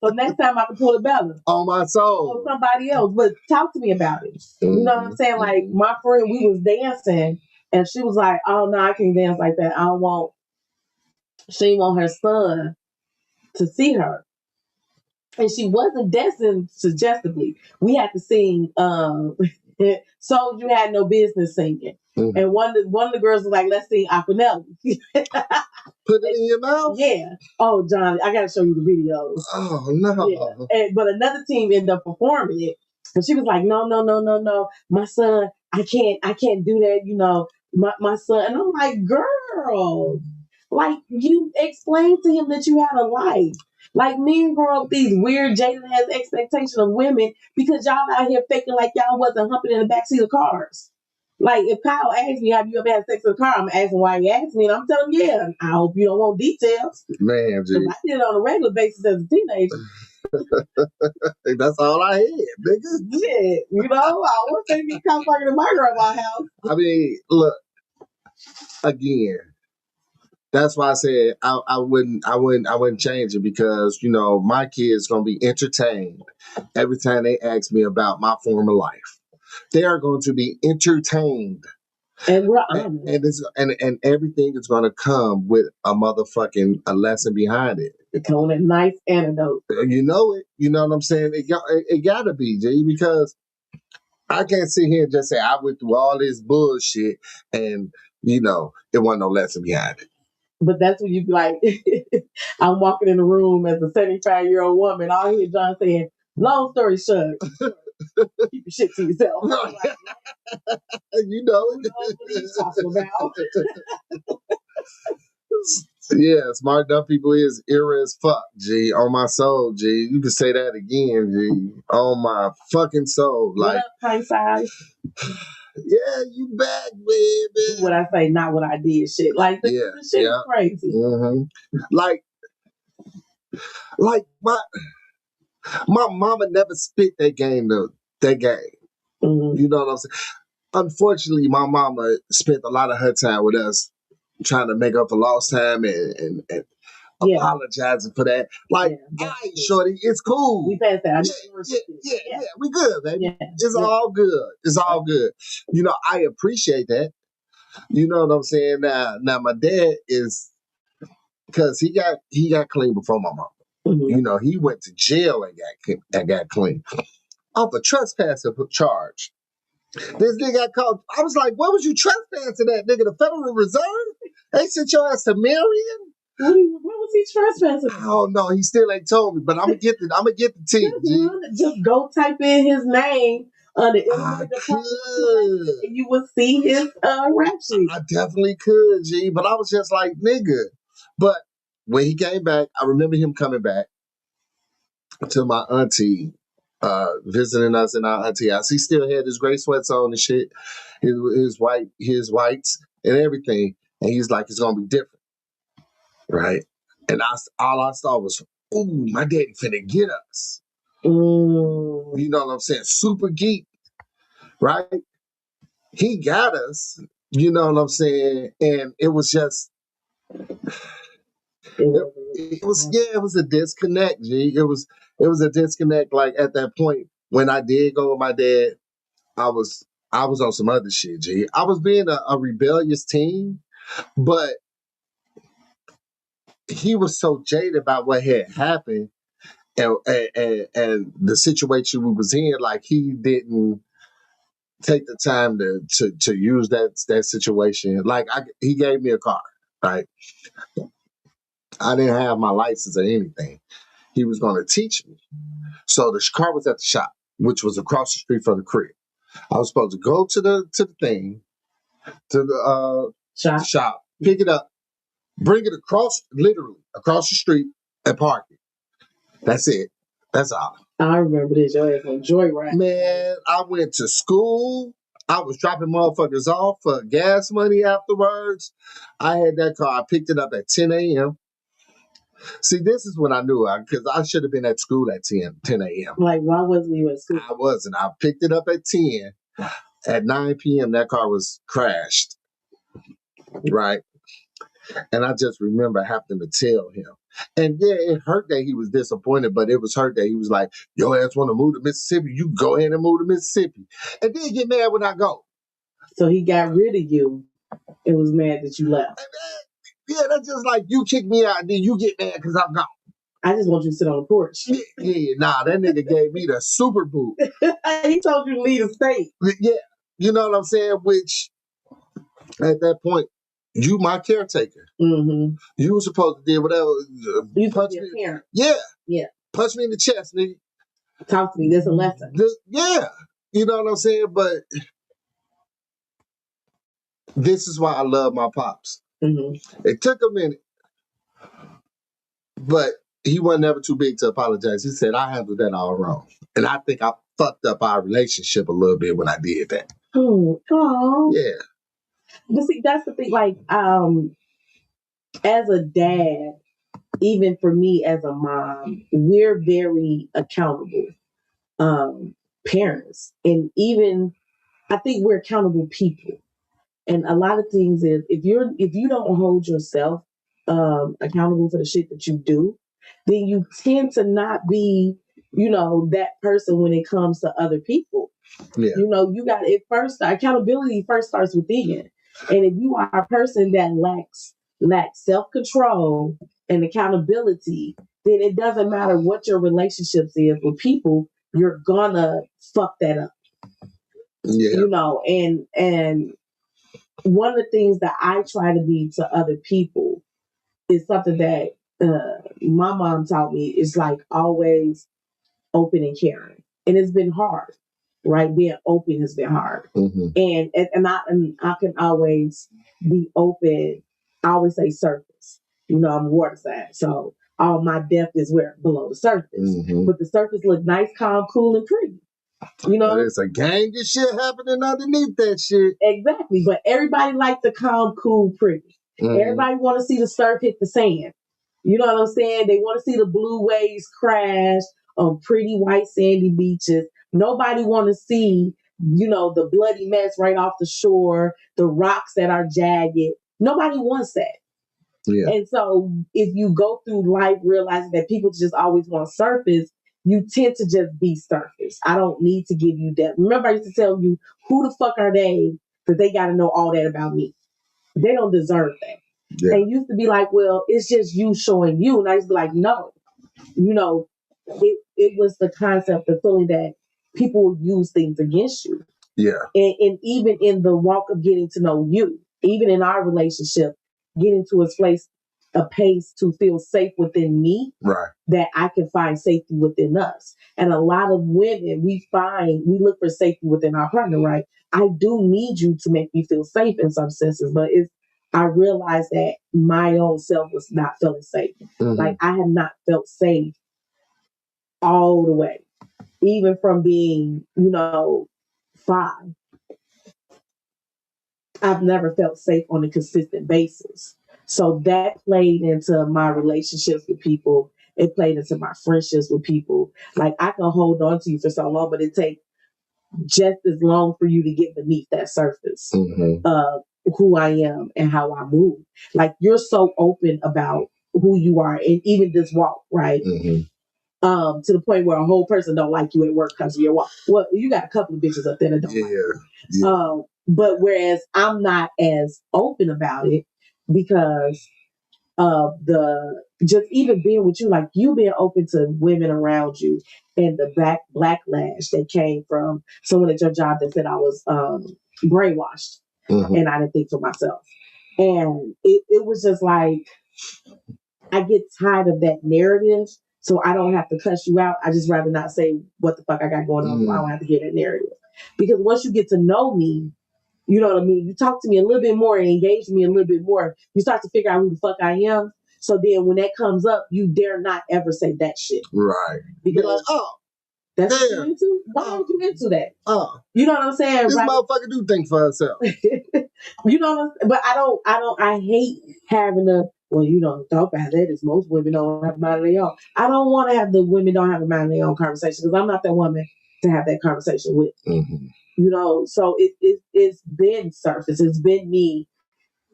So next time I can pull it better. On my soul. On somebody else. But talk to me about it. You know what I'm saying? Like my friend, we was dancing and she was like, oh no, I can't dance like that. She didn't want her son to see her. And she wasn't dancing suggestively. We had to sing songs you had no business singing. Mm-hmm. And one of the girls was like, let's sing Aquanelli. Put it in your mouth? Yeah. Oh, John, I got to show you the videos. Oh, no. Yeah. But another team ended up performing it. And she was like, no. My son, I can't do that. my son. And I'm like, girl, like you explained to him that you had a life. Like men grow up with these weird jaded ass expectations of women because y'all out here faking like y'all wasn't humping in the backseat of cars. Like if Kyle asks me, have you ever had sex in a car? I'm asking why he asked me, and I'm telling him, yeah. I hope you don't want details. Man, G. I did it on a regular basis as a teenager. That's all I had, nigga. Yeah, you know, I wouldn't think me come fucking in my grandma's house. I mean, look, again, that's why I said I wouldn't change it because, you know, my kids gonna be entertained every time they ask me about my former life. They are going to be entertained. And we're and everything is gonna come with a motherfucking a lesson behind it. It's on a nice antidote. You know it. You know what I'm saying? It gotta be, G, because I can't sit here and just say I went through all this bullshit and, you know, it wasn't no lesson behind it. But that's when you be like, I'm walking in the room as a 75-year-old woman. All I hear John saying, long story short, keep your shit to yourself. Like, you know what are you talking about? Yeah, smart dumb people is era as fuck, G. On my soul, G. You can say that again, G. On my fucking soul. What like, up, pint size? Yeah, you back, baby. What I say, not what I did. Shit, like the shit is crazy. Mm-hmm. Like my mama never spit that game though. That game. Mm-hmm. You know what I'm saying? Unfortunately, my mama spent a lot of her time with us trying to make up for lost time and apologizing for that. Like, all right, shorty, it's cool. We passed that. Yeah, we good, baby. It's all good. It's all good. You know, I appreciate that. You know what I'm saying? Now my dad is, because he got clean before my mom. Mm-hmm. You know, he went to jail and got clean off a trespassing charge. This nigga got caught. I was like, what was you trespassing at, nigga? The Federal Reserve? They sent your ass to Marion? What was he trespassing? I don't know. He still ain't told me, but I'm gonna get the tea. Just go type in his name on the Illinois Department, and you will see his rap sheet. I definitely could, G. But I was just like, nigga. But when he came back, I remember him coming back to my auntie, visiting us in our auntie house. He still had his gray sweats on and shit, his whites and everything. And he's like, it's gonna be different, right? And all I saw was, ooh, my daddy finna get us. Mm. You know what I'm saying? Super geek, right? He got us. You know what I'm saying? And it was just. It was a disconnect, G. It was a disconnect. Like at that point when I did go with my dad, I was on some other shit, G. I was being a rebellious teen, but he was so jaded about what had happened and the situation we was in. Like he didn't take the time to use that situation. Like he gave me a car, right? I didn't have my license or anything. He was going to teach me. So the car was at the shop, which was across the street from the crib. I was supposed to go to the thing, to the shop, pick it up, bring it literally across the street, and park it. That's it. That's all. I remember this. Your ass on Joyride. Man, I went to school. I was dropping motherfuckers off for gas money afterwards. I had that car. I picked it up at 10 a.m. See, this is when I knew because I should have been at school at 10 a.m. Like, why wasn't you at school? I wasn't. I picked it up at 10. At 9 p.m., that car was crashed. Right? And I just remember having to tell him. And yeah, it hurt that he was disappointed, but it was hurt that he was like, your ass want to move to Mississippi? You go ahead and move to Mississippi. And then get mad when I go. So he got rid of you and was mad that you left. Yeah, that's just like you kick me out and then you get mad because I'm gone. I just want you to sit on the porch. Yeah, nah, that nigga gave me the super boot. He told you to leave the state. Yeah, you know what I'm saying? Which, at that point, you my caretaker. Mm-hmm. You were supposed to do whatever. You punch me. A parent. Yeah. Punch me in the chest, nigga. Talk to me. There's a lesson. Yeah. You know what I'm saying? But This is why I love my pops. Mm-hmm. It took a minute, but he wasn't never too big to apologize. He said, I handled that all wrong. And I think I fucked up our relationship a little bit when I did that. Oh. Yeah. But see, that's the thing. Like, as a dad, even for me as a mom, we're very accountable parents, and even I think we're accountable people. And a lot of things is if you don't hold yourself accountable for the shit that you do, then you tend to not be, that person when it comes to other people. Yeah. You got it first. Accountability first starts within. And if you are a person that lacks self-control and accountability, then it doesn't matter what your relationships is with people, you're gonna fuck that up. Yeah. And one of the things that I try to be to other people is something that my mom taught me is like always open and caring. And it's been hard, right? Being open has been hard. Mm-hmm. And I can always be open. I always say surface. I'm water sign. So all my depth is where below the surface. Mm-hmm. But the surface look nice, calm, cool, and pretty. But it's a gang of shit happening underneath that shit. Exactly. But everybody like the calm, cool, pretty. Mm-hmm. Everybody want to see the surf hit the sand. You know what I'm saying? They want to see the blue waves crash on pretty white sandy beaches. Nobody want to see, the bloody mess right off the shore, the rocks that are jagged. Nobody wants that. Yeah. And so if you go through life realizing that people just always want surface, you tend to just be surface. I don't need to give you that. Remember, I used to tell you, who the fuck are they that they got to know all that about me? They don't deserve that. Yeah. And used to be like, well, it's just you showing you. And I used to be like, no. It was the concept of feeling that people will use things against you. Yeah. And even in the walk of getting to know you, even in our relationship, getting to a pace to feel safe within me, right, that I can find safety within us. And a lot of women, we look for safety within our partner, right? I do need you to make me feel safe in some senses, but I realized that my own self was not feeling safe. Mm-hmm. Like I had not felt safe all the way, even from being, 5. I've never felt safe on a consistent basis. So that played into my relationships with people. It played into my friendships with people. Like I can hold on to you for so long, but it takes just as long for you to get beneath that surface of who I am and how I move. Like you're so open about who you are and even this walk, right? Mm-hmm. To the point where a whole person don't like you at work because of your walk. Well, you got a couple of bitches up there that don't like you. Yeah. But whereas I'm not as open about it because of just even being with you, like you being open to women around you and the backlash that came from someone at your job that said I was brainwashed and I didn't think for myself. And it was just like, I get tired of that narrative. So I don't have to cuss you out. I just rather not say what the fuck I got going on. So I don't have to hear that narrative. Because once you get to know me, you know what I mean? You talk to me a little bit more and engage me a little bit more. You start to figure out who the fuck I am. So then when that comes up, you dare not ever say that shit. Right. Because that's what you're into? Why aren't you into that? You know what I'm saying? This motherfucker do think for herself. You know what I'm saying? But I hate having talk about that is most women don't have a mind of their own. I don't want to have the women don't have a mind of their own conversation because I'm not that woman to have that conversation with. Mm-hmm. So it's been surface. It's been me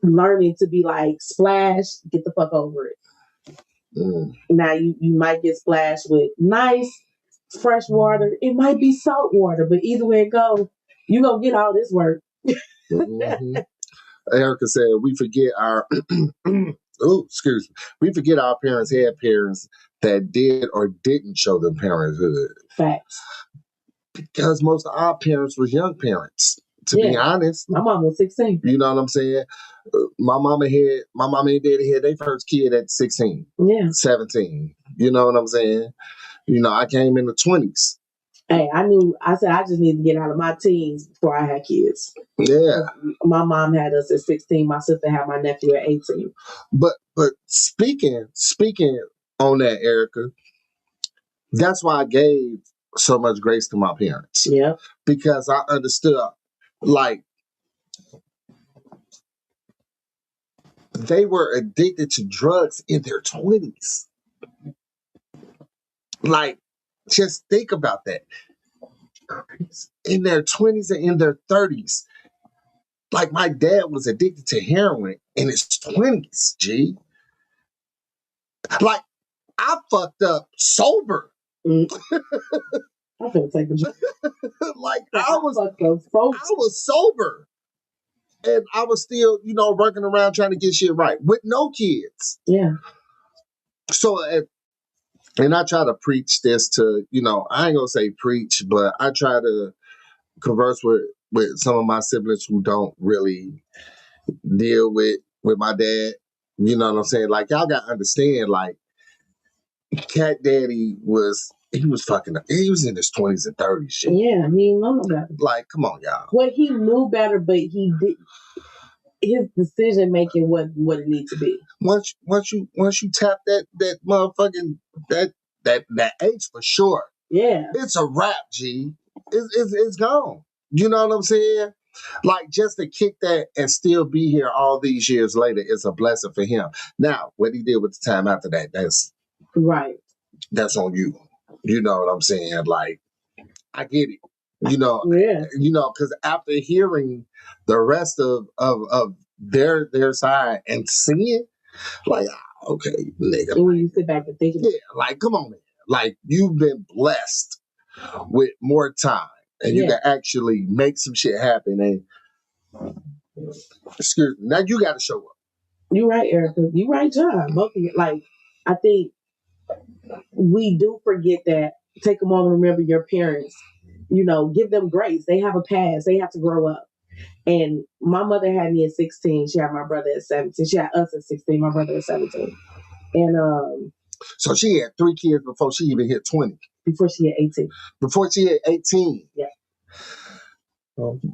learning to be like, splash, get the fuck over it. Now you might get splashed with nice fresh water. It might be salt water, but either way it goes, you gonna get all this work. Mm-hmm. Erica said, we forget our we forget our parents had parents that did or didn't show them parenthood. Facts. Because most of our parents was young parents, to be honest. My mom was 16. You know what I'm saying? My mama and daddy had their first kid at 16, 17. You know what I'm saying? I came in the 20s. Hey, I said I just need to get out of my teens before I had kids. Yeah. My mom had us at 16. My sister had my nephew at 18. But speaking on that, Erica, that's why I gave so much grace to my parents. Yeah. Because I understood, like, they were addicted to drugs in their 20s. Like, just think about that. In their 20s and in their 30s. Like, my dad was addicted to heroin in his 20s, G. Like, I fucked up sober. I'm gonna take a drink. Like, I was sober. And I was still, working around trying to get shit right with no kids. Yeah. So, and I try to preach this to, I ain't gonna say preach, but I try to converse with some of my siblings who don't really deal with my dad. You know what I'm saying? Like, y'all got to understand, like, Cat Daddy was fucking up. He was in his 20s and 30s. Shit. Yeah, he didn't know no better. Like, come on, y'all. Well, he knew better, but he did. His decision making wasn't what it needs to be. Once you tap that motherfucking that H for sure. Yeah, it's a wrap, G. It's gone. You know what I'm saying? Like, just to kick that and still be here all these years later is a blessing for him. Now, what he did with the time after that, that's right. That's on you. You know what I'm saying? Like, I get it. Yeah. Because after hearing the rest of their side and seeing, like, okay, nigga. And when you sit back and think about it. Like, come on, man. Like, you've been blessed with more time. And you can actually make some shit happen. And excuse me, now you got to show up. You're right, Erica. You're right, John. Both of you. Like, I think we do forget that. Take a moment to remember your parents. Give them grace. They have a past. They have to grow up. And my mother had me at 16. She had my brother at 17. She had us at 16. My brother at 17. And so she had 3 kids before she even hit 20. Before she hit 18. Before she hit 18. Yeah.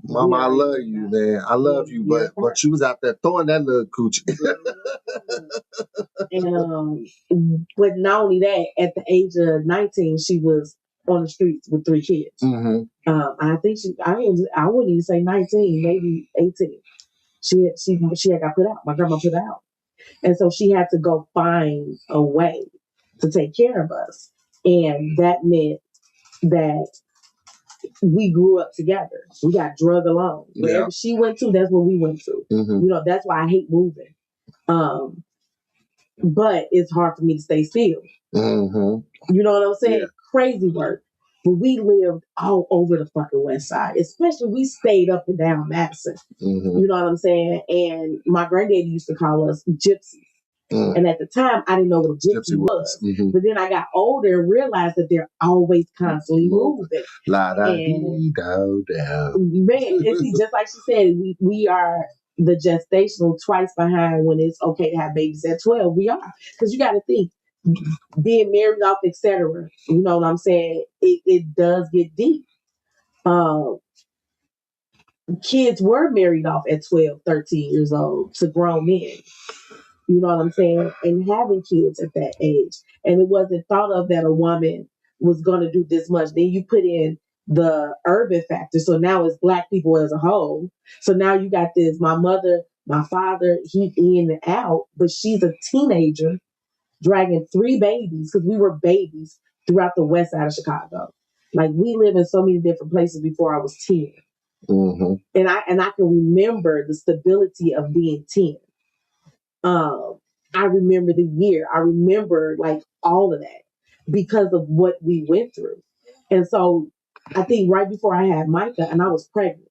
Mama, I love you, man. I love you, but you was out there throwing that little coochie. And but not only that, at the age of 19, she was on the streets with 3 kids. Mm-hmm. I think I wouldn't even say 19, maybe 18. She had got put out. My grandma put her out, and so she had to go find a way to take care of us, and that meant that we grew up together. We got drug along. Wherever she went to, that's where we went to. Mm-hmm. That's why I hate moving. But it's hard for me to stay still. Mm-hmm. You know what I'm saying? Yeah. Crazy work. But we lived all over the fucking West Side. Especially we stayed up and down Madison. Mm-hmm. You know what I'm saying? And my granddaddy used to call us gypsies. Mm. And at the time, I didn't know what a gypsy was. Mm-hmm. But then I got older and realized that they're always constantly moving. La da dee do do. Man, and see, just like she said, we are the gestational twice behind when it's okay to have babies at 12. We are. Because you got to think, being married off, etc. You know what I'm saying? It does get deep. Kids were married off at 12, 13 years old to grown men. You know what I'm saying? And having kids at that age. And it wasn't thought of that a woman was going to do this much. Then you put in the urban factor. So now it's Black people as a whole. So now you got this, my mother, my father, he in and out, but she's a teenager dragging 3 babies, because we were babies, throughout the west side of Chicago. Like, we lived in so many different places before I was 10. Mm-hmm. And I can remember the stability of being 10. I remember the year. I remember like all of that because of what we went through. And so I think right before I had Micah, and I was pregnant.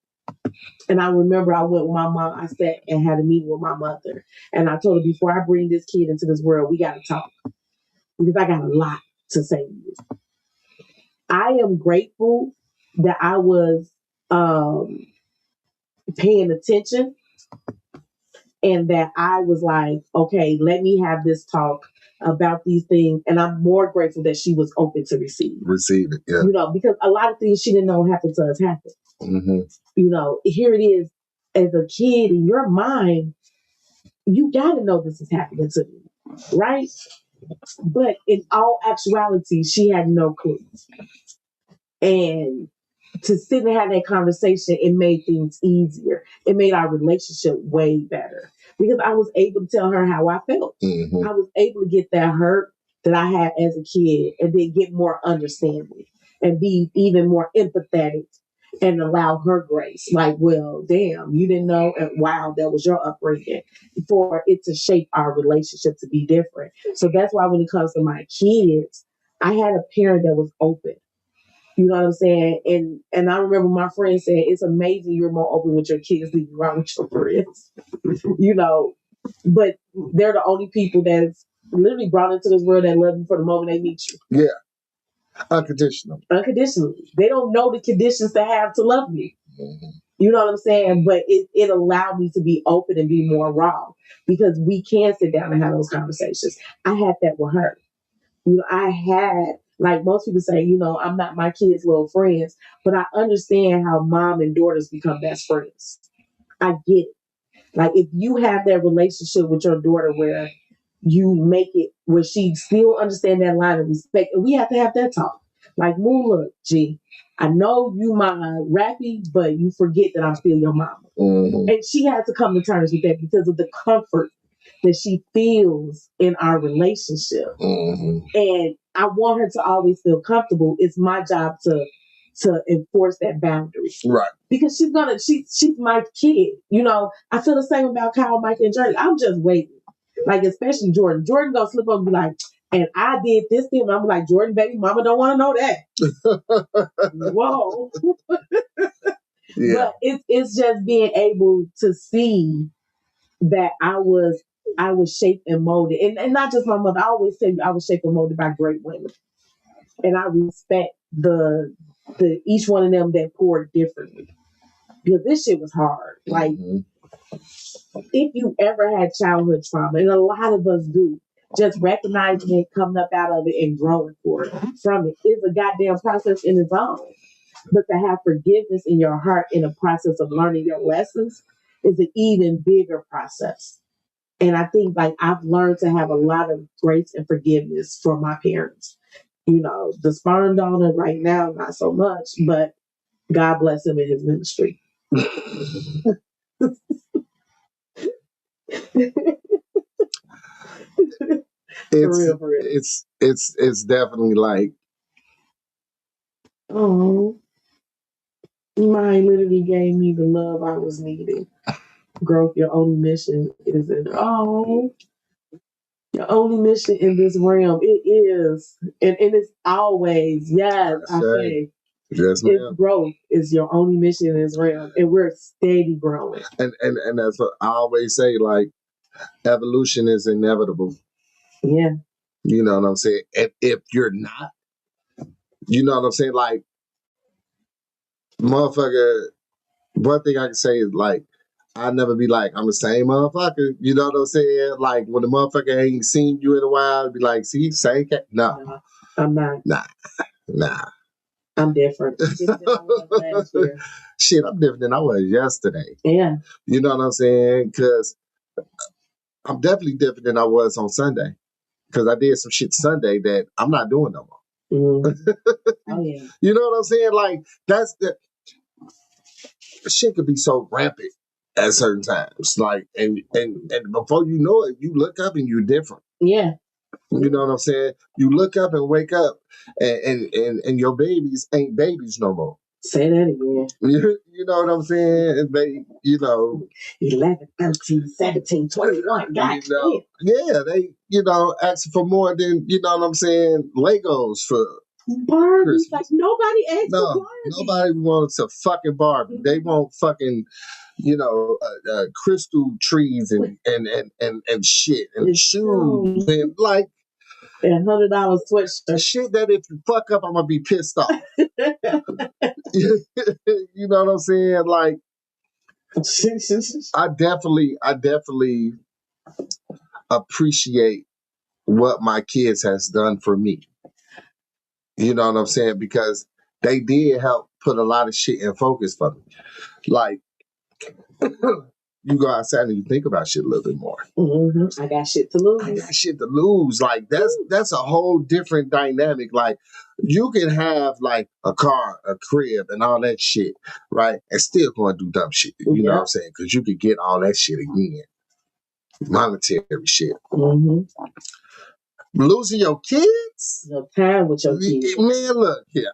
And I remember I went with my mom. I sat and had a meeting with my mother. And I told her, before I bring this kid into this world, we got to talk. Because I got a lot to say to you. I am grateful that I was paying attention, and that I was like, okay, let me have this talk about these things, and I'm more grateful that she was open to receive it. Yeah. Because a lot of things she didn't know happened to us happened. Mm-hmm. Here it is, as a kid in your mind, you got to know this is happening to me, right? But in all actuality, she had no clue. And to sit and have that conversation, it made things easier. It made our relationship way better because I was able to tell her how I felt. Mm-hmm. I was able to get that hurt that I had as a kid and then get more understanding and be even more empathetic and allow her grace. Like, well, damn, you didn't know, and wow, that was your upbringing, for it to shape our relationship to be different. So that's why when it comes to my kids, I had a parent that was open. You know what I'm saying? And I remember my friend saying, it's amazing you're more open with your kids than you are with your friends. But they're the only people that's literally brought into this world that love you for the moment they meet you. Yeah. Unconditionally. They don't know the conditions to have to love you. Mm-hmm. You know what I'm saying? But it allowed me to be open and be more raw because we can sit down and have those conversations. I had that with her. I had, like most people say, I'm not my kids' little friends, but I understand how mom and daughters become best friends. I get it. Like if you have that relationship with your daughter where you make it where she still understand that line of respect, and we have to have that talk. Like, Moon, look, G, I know you my rappy, but you forget that I'm still your mama. Mm-hmm. And she had to come to terms with that because of the comfort that she feels in our relationship. Mm-hmm. And I want her to always feel comfortable. It's my job to enforce that boundary. Right. Because she's my kid. I feel the same about Kyle, Mike, and Jordan. I'm just waiting. Like, especially Jordan. Jordan gonna slip up and be like, and I did this thing. And I'm like, Jordan, baby, mama don't want to know that. Whoa. Yeah. But it's just being able to see that I was shaped and molded. And not just my mother. I always say I was shaped and molded by great women. And I respect the each one of them that poured differently. Because this shit was hard. Like, if you ever had childhood trauma, and a lot of us do, just recognizing it, coming up out of it, and growing from it is a goddamn process in its own. But to have forgiveness in your heart in the process of learning your lessons is an even bigger process. And I think, like, I've learned to have a lot of grace and forgiveness for my parents. The sperm donor right now, not so much, but God bless him in his ministry. For real. It's definitely like, oh, mine literally gave me the love I was needing. Growth, your only mission is your only mission in this realm. It is, and it's always, yes, I say. Yes, it's growth is your only mission in this realm, and we're steady growing. And that's what I always say, like, evolution is inevitable. Yeah. You know what I'm saying? And if you're not, you know what I'm saying? Like, motherfucker, one thing I can say is, like, I never be like, I'm the same motherfucker. You know what I'm saying? Like, when the motherfucker ain't seen you in a while, be like, see, same cat. No, I'm not. Nah. I'm different. I'm different than I was last year. Shit, I'm different than I was yesterday. Yeah. You know what I'm saying? Because I'm definitely different than I was on Sunday. Because I did some shit Sunday that I'm not doing no more. Oh, yeah. You know what I'm saying? Like, that's the shit could be so rampant at certain times. Like, and before you know it, you look up and you're different. Yeah. You know what I'm saying? You look up and wake up and your babies ain't babies no more. Say that again. You know what I'm saying? And they, 11, 13, 17, 21. God damn. Yeah, they, asking for more than, you know what I'm saying, Legos for Barbie. Christmas. Like, nobody asked for Barbie. Nobody wants a fucking Barbie. They want fucking, crystal trees and shit and shoes and like and $100 sweatshirt. Shit that if you fuck up, I'm gonna be pissed off. You know what I'm saying? Like, I definitely appreciate what my kids has done for me. You know what I'm saying? Because they did help put a lot of shit in focus for me. Like, you go outside and you think about shit a little bit more. Mm-hmm. I got shit to lose. I got shit to lose. Like, that's a whole different dynamic. Like, you can have like a car, a crib, and all that shit, right? And still going to do dumb shit. You know what I'm saying? Because you could get all that shit again. Monetary shit. Mm-hmm. Losing your kids? No time with your kids. Man, look here.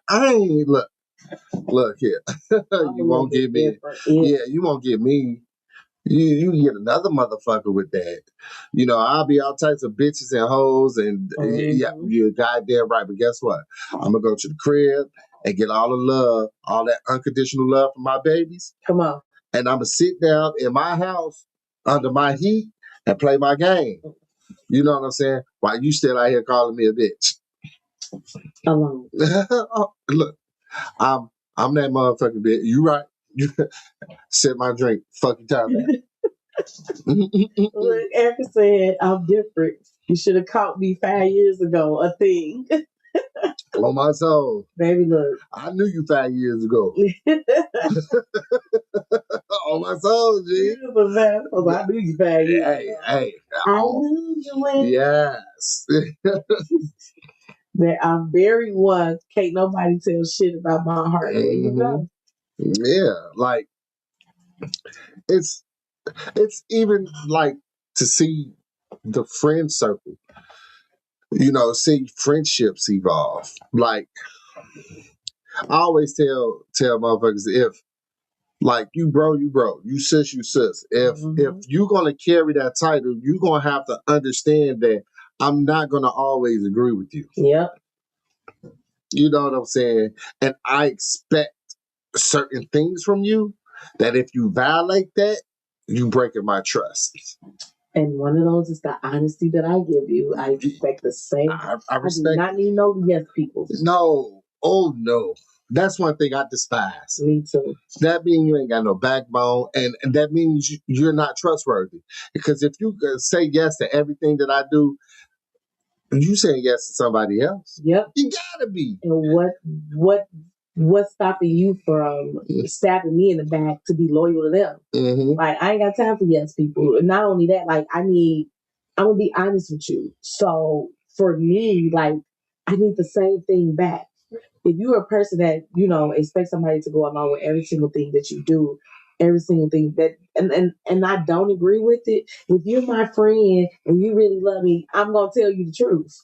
Look here. You won't get me. Yeah, you won't get me. You get another motherfucker with that. You know, I'll be all types of bitches and hoes, and yeah, you're goddamn right. But guess what? I'm gonna go to the crib and get all the love, all that unconditional love from my babies. Come on. And I'm gonna sit down in my house under my heat and play my game. You know what I'm saying? While you still out here calling me a bitch. Alone. Look, I'm that motherfucking bitch. You right. You sip my drink. Fuck you time back. Look, Erica said, I'm different. You should have caught me 5 years ago, a thing. On my soul. Baby, look. I knew you 5 years ago. On my soul, G. I knew you 5 years ago. Hey. I knew you when. Yes. That I'm very one. Can't nobody tell shit about my heart. There you go. Yeah, like it's even like to see the friend circle, you know, see friendships evolve. Like I always tell motherfuckers, if like you bro, you sis. If you're gonna carry that title, you're gonna have to understand that I'm not gonna always agree with you. Yep. You know what I'm saying? And I expect certain things from you that if you violate that, you breaking my trust. And one of those is the honesty that I give you. I expect the same. I do not need no yes people. No. Oh no. That's one thing I despise. Me too. That means you ain't got no backbone, and that means you're not trustworthy. Because if you say yes to everything that I do, you saying yes to somebody else. Yep. You gotta be. And what's stopping you from stabbing me in the back to be loyal to them? Mm-hmm. Like, I ain't got time for yes people. And not only that, like, I'm gonna be honest with you. So for me, like, I need the same thing back. If you're a person that, you know, expect somebody to go along with every single thing that you do, every single thing that, and I don't agree with it, if you're my friend and you really love me, I'm going to tell you the truth.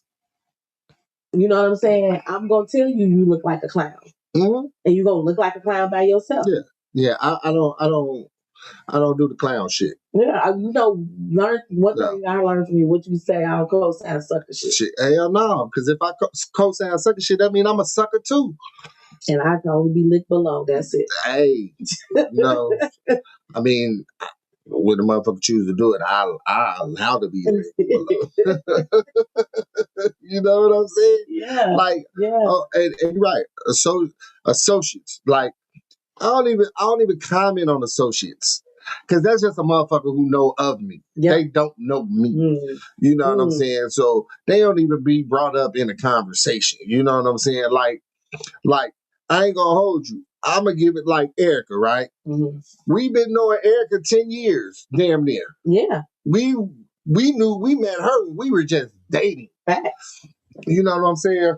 You know what I'm saying? I'm going to tell you you look like a clown. Mm-hmm. And you're going to look like a clown by yourself. Yeah. I don't do the clown shit. Yeah, you know, learn one thing I learned from you. What you say, I don't co-sign sucker shit. Hell no, because if I co-sign sucker shit, that means I'm a sucker too. And I can only be licked below. That's it. Hey, you know, I mean, when the motherfucker choose to do it, I allow to be licked below. You know what I'm saying? Yeah. Like, yeah. And you're right. Associates, like. I don't even comment on associates because that's just a motherfucker who know of me. Yep. They don't know me. You know what I'm saying? So they don't even be brought up in a conversation. You know what I'm saying? Like I ain't gonna hold you. I'm gonna give it like Erica, right? Mm-hmm. We've been knowing Erica 10 years, damn near. Yeah. We met her when we were just dating. Facts. You know what I'm saying?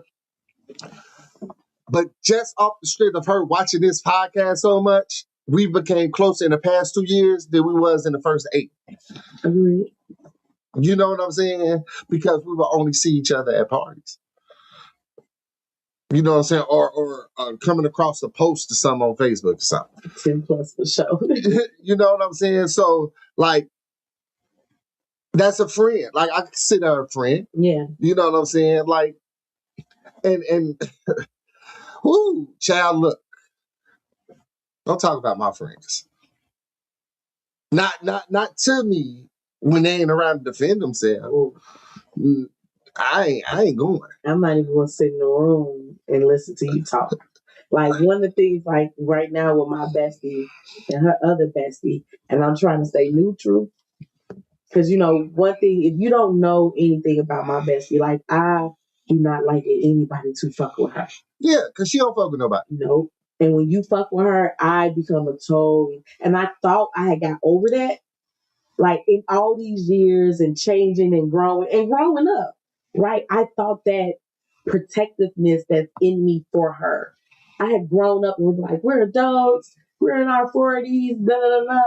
But just off the strength of her watching this podcast so much, we became closer in the past 2 years than we was in the first 8. Agreed. You know what I'm saying? Because we will only see each other at parties. You know what I'm saying? Or coming across a post or something on Facebook or something. 10 plus for sure. You know what I'm saying? So, like, that's a friend. Like, I consider her a friend. Yeah. You know what I'm saying? Like, and whoo, child, look. Don't talk about my friends. Not to me when they ain't around to defend themselves. I ain't going. I'm not even going to sit in the room and listen to you talk. Like one of the things, like right now with my bestie and her other bestie, and I'm trying to stay neutral. Because, one thing, if you don't know anything about my bestie, like, I do not like anybody to fuck with her. Yeah, because she don't fuck with nobody. Nope. And when you fuck with her, I become a total. And I thought I had got over that, like in all these years and changing and growing up, right? I thought that protectiveness that's in me for her. I had grown up and was like, we're adults, we're in our 40s, da da da.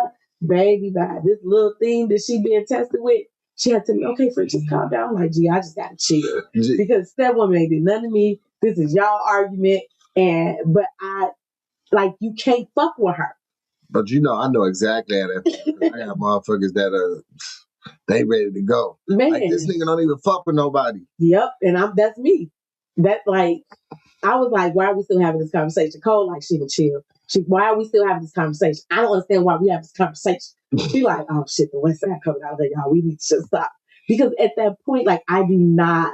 Baby, by this little thing that she being tested with, she had to be, okay, friend, just calm down. I'm like, gee, I just gotta chill. Because that woman ain't did nothing to me. This is y'all argument. But you can't fuck with her. But I know exactly how that fuck. I got motherfuckers that they ready to go. Man. Like this nigga don't even fuck with nobody. Yep, and that's me. That I was like, why are we still having this conversation? Cole, like, she would chill. Why are we still having this conversation? I don't understand why we have this conversation. She like, oh shit, the West Side coming out there, y'all. We need to just stop. Because at that point, like, I do not,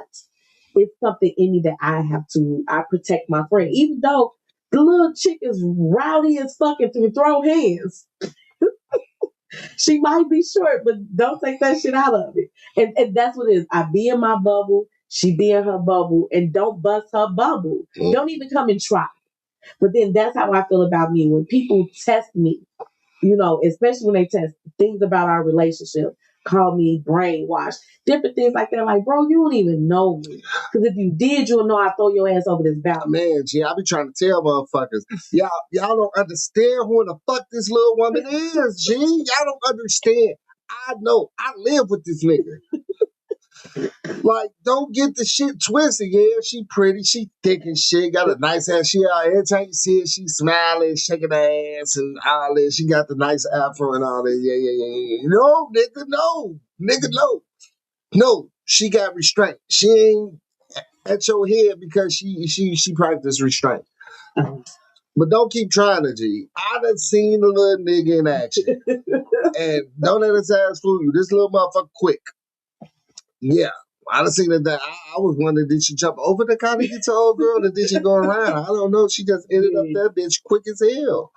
it's something in me that I protect my friend. Even though the little chick is rowdy as fuck and to throw hands. She might be short, but don't take that shit out of it. And that's what it is. I be in my bubble. She be in her bubble. And don't bust her bubble. Don't even come and try. But then that's how I feel about me. When people test me, especially when they test things about our relationship, call me brainwashed, different things like that. Like, bro, you don't even know me. Because if you did, you'll know I throw your ass over this balcony. Man, G, I be trying to tell motherfuckers, y'all don't understand who the fuck this little woman is, G. Y'all don't understand. I know. I live with this nigga. Like, don't get the shit twisted. Yeah, she pretty, she thick and shit, got a nice ass. Every time you see it, she smiling, shaking her ass and all that. She got the nice afro and all that. Yeah. No, nigga, no. Nigga, no. No, she got restraint. She ain't at your head because she practiced restraint. But don't keep trying to, G. I done seen the little nigga in action. And don't let his ass fool you. This little motherfucker quick. Yeah. I done seen that. I was wondering, did she jump over the car to get to old girl or did she go around? I don't know. She just ended up that bitch quick as hell.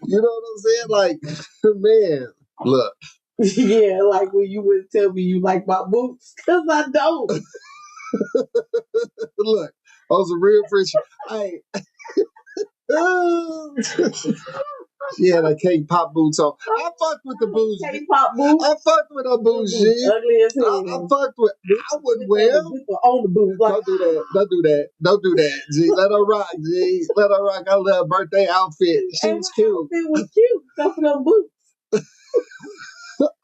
You know what I'm saying? Like, man, look. Yeah, like when you would tell me you like my boots, because I don't. Look, I was a real friendship. She had her K-pop boots on. I fucked with the boots. K-pop boots? I fucked with her boots, G. Ugly as hell. I fucked with. I wouldn't wear them. On the boots. Like, don't do that. Don't do that. Don't do that, G. Let her rock, G. Let her rock. I love her birthday outfit. She was cute. Outfit was cute. Except for them boots.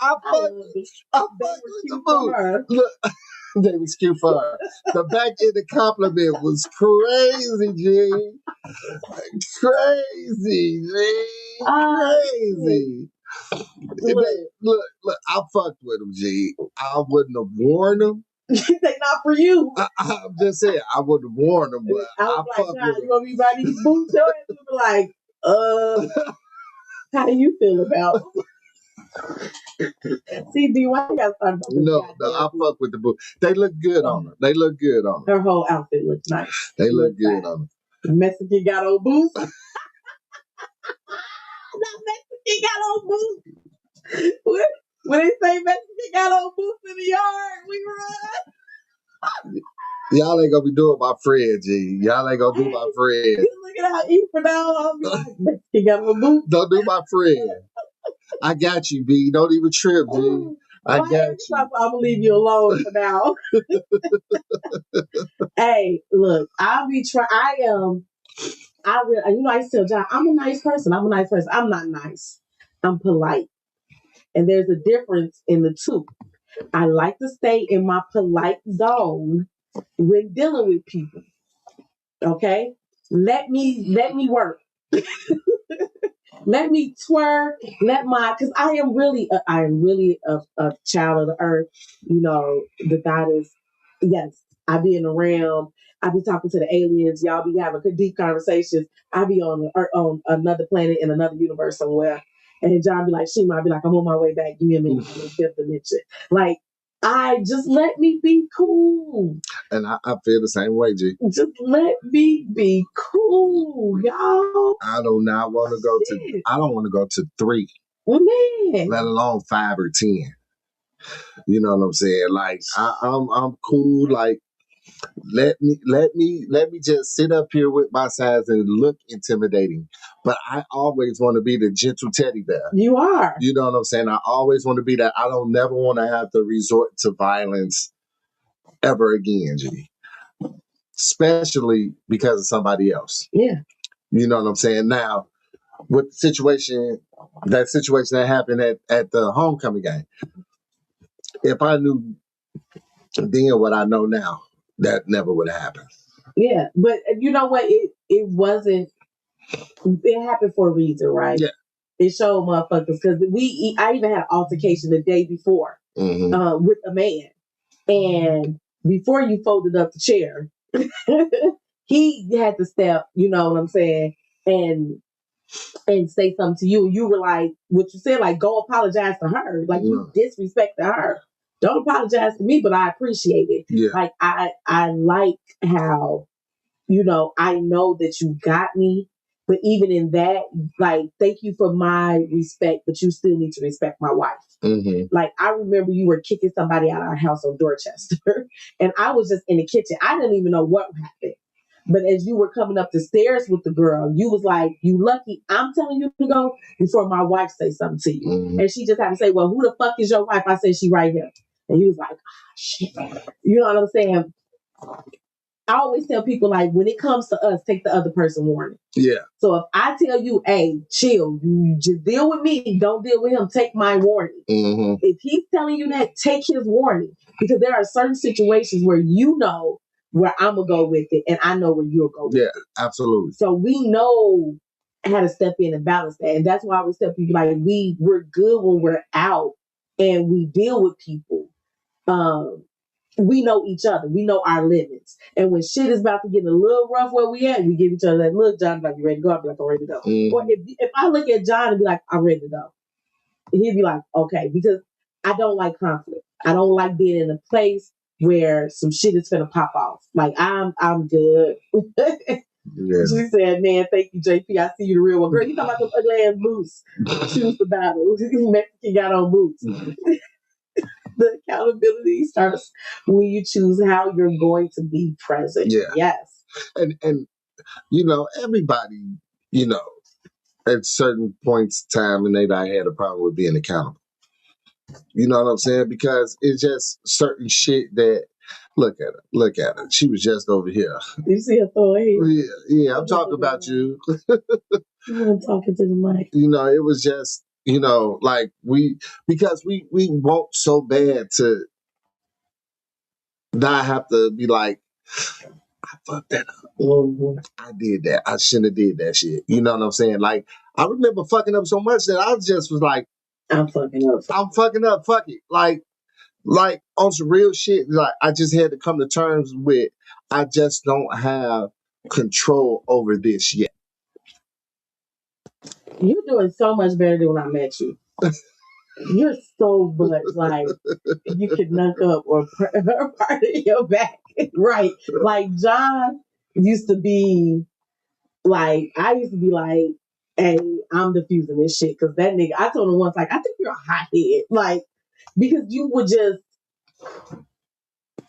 I fucked with the boots. Look. They was cute for her. The back end of the compliment was crazy, G. Crazy, G. Crazy. Look, I fucked with them, G. I wouldn't have worn them. They not for you. I'm just saying, I wouldn't have worn them, but I fucked with them. You want me to buy these boots? Your ass would be like, how do you feel about them? See, D, why you gotta start about No, I fuck with the boots. They look good on her. They look good on her. Her whole outfit looks nice. They look good on her. The Mexican got old boots. The Mexican got old boots. When they say Mexican got old boots in the yard, we run. Y'all ain't gonna be doing my friend, G. Y'all ain't gonna do my friend. You look at how eat for now. I'll be like, Mexican got old boots. Don't do my friend. I got you, B. Don't even trip, G. I got you. I'm gonna leave you alone for now. Hey, look, I'll be trying. I used to tell John, I'm a nice person. I'm not nice. I'm polite. And there's a difference in the two. I like to stay in my polite zone when dealing with people. Okay? Let me work. Let me twerk. Because I am really a child of the earth. The goddess. Yes, I be in the realm. I be talking to the aliens. Y'all be having deep conversations. I be on another planet in another universe somewhere. And then John be like, Shima, I be like, I'm on my way back. Give me a minute. I'm in fifth dimension. Like, just let me be cool. And I feel the same way, G. Just let me be cool, y'all. I do not want to go to. I don't want to go to 3. Man. Let alone 5 or 10. You know what I'm saying? Like I'm cool. Like let me just sit up here with my size and look intimidating. But I always want to be the gentle teddy bear. You are. You know what I'm saying? I always want to be that. I don't never want to have to resort to violence ever again, G. Especially because of somebody else. Yeah. You know what I'm saying? Now, with the situation that happened at the homecoming game, if I knew then what I know now, that never would have happened. Yeah. But you know what? It wasn't, it happened for a reason, right? Yeah. It showed motherfuckers because I even had an altercation the day before with a man. And before you folded up the chair, he had to step, you know what I'm saying, and say something to you. You were like, what you said, like, go apologize to her. Like, you disrespected her. Don't apologize to me, but I appreciate it. Yeah. Like, I like how, you know, I know that you got me, but even in that, like, thank you for my respect, but you still need to respect my wife. Like, I remember you were kicking somebody out of our house on Dorchester, and I was just in the kitchen. I didn't even know what happened. But as you were coming up the stairs with the girl, you was like, you lucky I'm telling you to go before my wife say something to you. And she just had to say, well, who the fuck is your wife? I said, she right here. And he was like, shit. You know what I'm saying? I always tell people, like, when it comes to us, take the other person warning. Yeah. So if I tell you, hey, chill, you just deal with me, don't deal with him, take my warning. If he's telling you that, take his warning. Because there are certain situations where you know where I'm going to go with it, and I know where you'll go with it. Yeah, absolutely. So we know how to step in and balance that. And that's why we step in, like, we're good when we're out and we deal with people. We know each other. We know our limits. And when shit is about to get a little rough where we at, we give each other that look. John, like, you ready to go? I'll be like, I'm ready to go. Or if I look at John and be like, I'm ready to go, he'd be like, okay, because I don't like conflict. I don't like being in a place where some shit is gonna pop off. Like, I'm good. Yeah. She said, man, thank you, JP. I see you the real one. Girl, you talking about those ugly ass boots. Choose the battle. Mexican got on boots. The accountability starts when you choose how you're going to be present. Yeah. Yes. And you know, everybody, you know, at certain points in time and they had a problem with being accountable. You know what I'm saying? Because it's just certain shit that look at her. She was just over here. You see her throw her head? Yeah, I'm talking about you. I'm talking to the mic. You know, it was just, you know, like because we want so bad to not have to be like, I fucked that up. I did that. I shouldn't have did that shit. You know what I'm saying? Like, I remember fucking up so much that I just was like, I'm fucking up. Fuck it. Like on some real shit, like I just had to come to terms with I just don't have control over this yet. You're doing so much better than when I met you. You're so much like you could knock up or part of your back. Right. Like John used to be like, I used to be like, hey, I'm diffusing this shit. Cause that nigga, I told him once, like, I think you're a hothead. Like, because you would just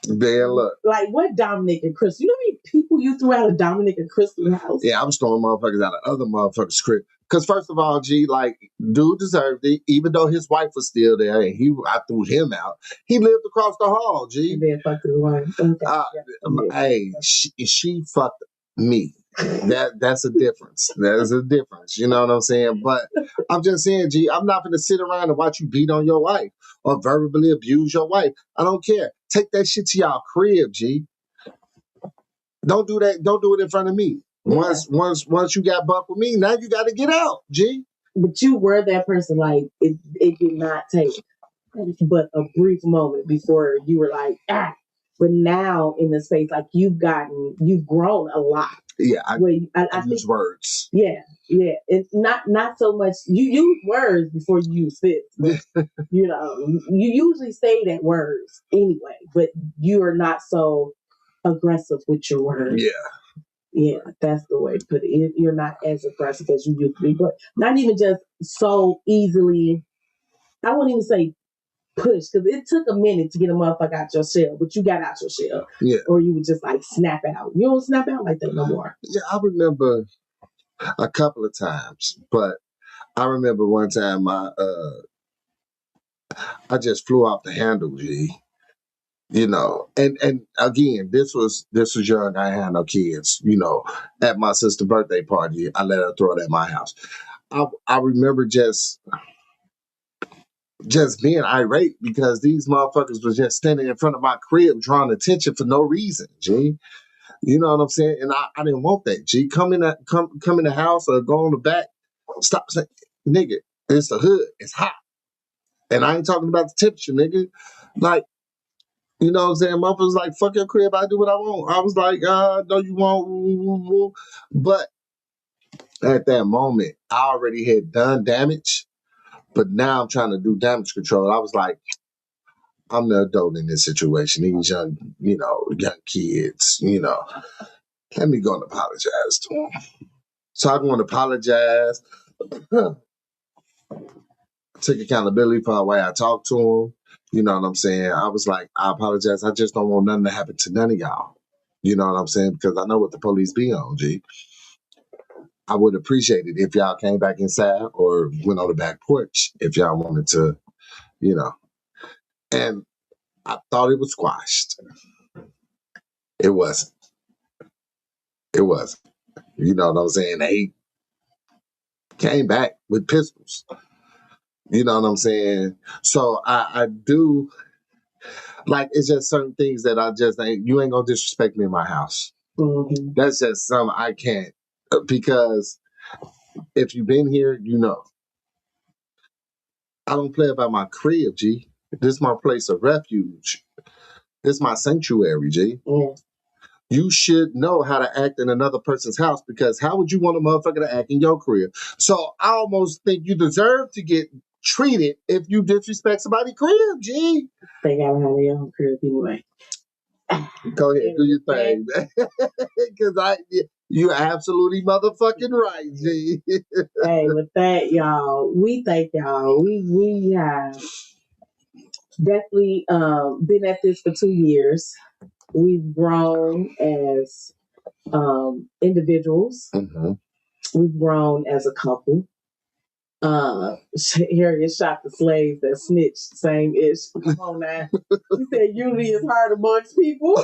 Damn, look. Like, what Dominic and Chris? You know how many people you threw out of Dominic and Crystal's house? Yeah, I'm throwing motherfuckers out of other motherfuckers' crib. Because first of all, G, like, dude deserved it. Even though his wife was still there and I threw him out. He lived across the hall, G. And then fucked his wife. Okay. Hey, she fucked me. That's a difference. There's a difference. You know what I'm saying? But I'm just saying, G, I'm not going to sit around and watch you beat on your wife or verbally abuse your wife. I don't care. Take that shit to y'all crib, G. Don't do that. Don't do it in front of me. Yeah. Once you got bucked with me, now you got to get out, G. But you were that person. Like, it did not take but a brief moment before you were like, ah. But now in the space, like, you've grown a lot. Yeah, I use think, words. Yeah. It's not so much. You use words before you use fists. But, you know, you usually say that words anyway, but you are not so aggressive with your words. Yeah, that's the way to put it. You're not as aggressive as you used to be, but not even just so easily. I won't even say push, because it took a minute to get a motherfucker out your shell, but you got out your shell. Yeah. Or you would just like snap out. You don't snap out like that no more. Yeah, I remember a couple of times, but I remember one time I just flew off the handle, G. You know, and again, this was young. I had no kids. You know, at my sister's birthday party, I let her throw it at my house. I remember just being irate because these motherfuckers was just standing in front of my crib drawing attention for no reason, G. You know what I'm saying? And I didn't want that, G. Come in the house or go on the back. Stop saying, nigga, it's the hood. It's hot. And I ain't talking about the temperature, nigga. Like, you know what I'm saying? Motherfuckers like, fuck your crib, I do what I want. I was like, no, you won't. But at that moment, I already had done damage, but now I'm trying to do damage control. I was like, I'm the adult in this situation. These young kids, let me go and apologize to them. So I go and apologize. Took accountability for the way I talked to them. You know what I'm saying? I was like, I apologize. I just don't want nothing to happen to none of y'all. You know what I'm saying? Because I know what the police be on, G. I would appreciate it if y'all came back inside or went on the back porch if y'all wanted to, you know. And I thought it was squashed. It wasn't. It wasn't. You know what I'm saying? They came back with pistols. You know what I'm saying? So I do, like, it's just certain things that I just ain't, you ain't gonna disrespect me in my house. Mm-hmm. That's just something I can't, because if you've been here, you know. I don't play about my crib, G. This is my place of refuge. This is my sanctuary, G. Yeah. You should know how to act in another person's house, because how would you want a motherfucker to act in your crib? So I almost think you deserve to get treated if you disrespect somebody's crib, G. They gotta have their own crib anyway. Go ahead, do your thing, because you're absolutely motherfucking right, G. Hey, with that, y'all, we thank y'all. We have definitely been at this for 2 years. We've grown as individuals. Mm-hmm. We've grown as a couple. Harriet shot the slaves that snitched, same ish. Come on now. She said unity is hard amongst people.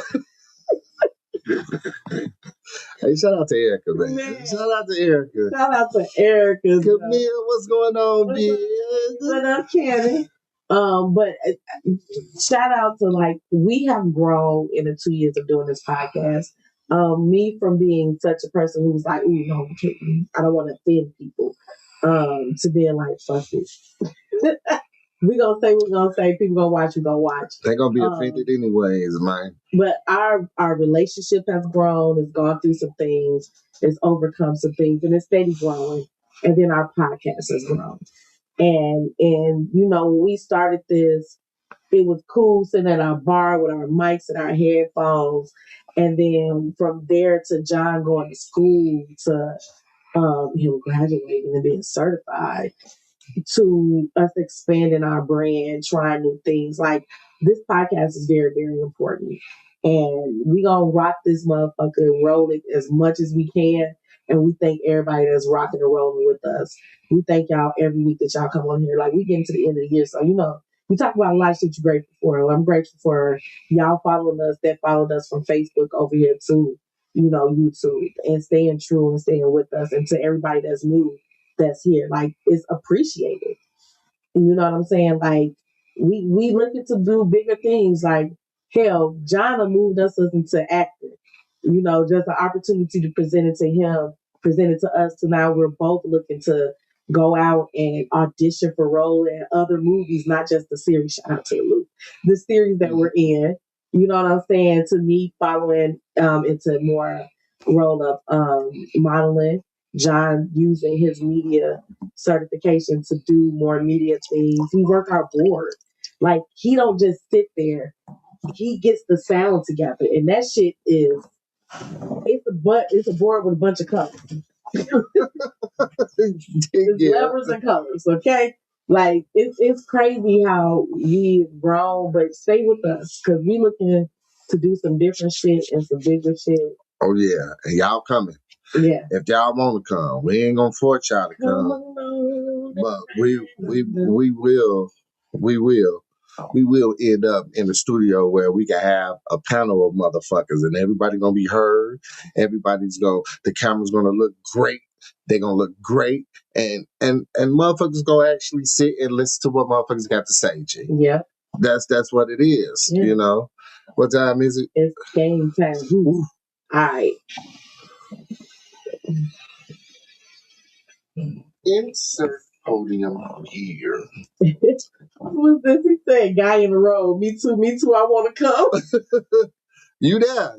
Hey, shout out to Erica, man. Shout out to Erica. Shout out to Erica. Camille, what's going on, bitch? What up, Candy? But shout out to, like, we have grown in the 2 years of doing this podcast. Me from being such a person who's like, ooh, no, I don't want to offend people, to being like, fuck it. We're going to say what we're going to say. People going to watch, we're going to watch. They're going to be offended anyways, man. But our relationship has grown. It's gone through some things. It's overcome some things. And it's steady growing. And then our podcast has grown. And when we started this, it was cool sitting at our bar with our mics and our headphones. And then from there to John going to school, to him graduating and being certified, to us expanding our brand, trying new things. Like, this podcast is very, very important. And we gonna rock this motherfucker and roll it as much as we can. And we thank everybody that's rocking and rolling with us. We thank y'all every week that y'all come on here. Like, we getting to the end of the year, so we talk about a lot of shit you're grateful for. I'm grateful for y'all following us, that followed us from Facebook over here to, YouTube, and staying true and staying with us. And to everybody that's new, that's here, like, it's appreciated. You know what I'm saying? Like, we looking to do bigger things. Like, hell, Jonna moved us into acting. Just an opportunity to present it to him, present it to us. To now we're both looking to go out and audition for roles in other movies, not just the series. Shout out to Luke, the series that we're in. You know what I'm saying? To me, following into more role of modeling. John using his media certification to do more media things. He work our board. Like, he don't just sit there. He gets the sound together, and that shit is it's a board with a bunch of colors. It's levers and colors, okay? Like it's crazy how we've grown, but stay with us because we looking to do some different shit and some bigger shit. Oh yeah, and y'all coming. Yeah. If y'all want to come, we ain't gonna force y'all to come, but we will end up in the studio where we can have a panel of motherfuckers, and everybody gonna be heard. The camera's gonna look great. They're gonna look great, and motherfuckers gonna actually sit and listen to what motherfuckers got to say. G. Yeah. That's what it is. Yeah. You know, what time is it? It's game time. All right. Insert podium here. What's this? He said, "Guy in the road." Me too. Me too. I want to come. You there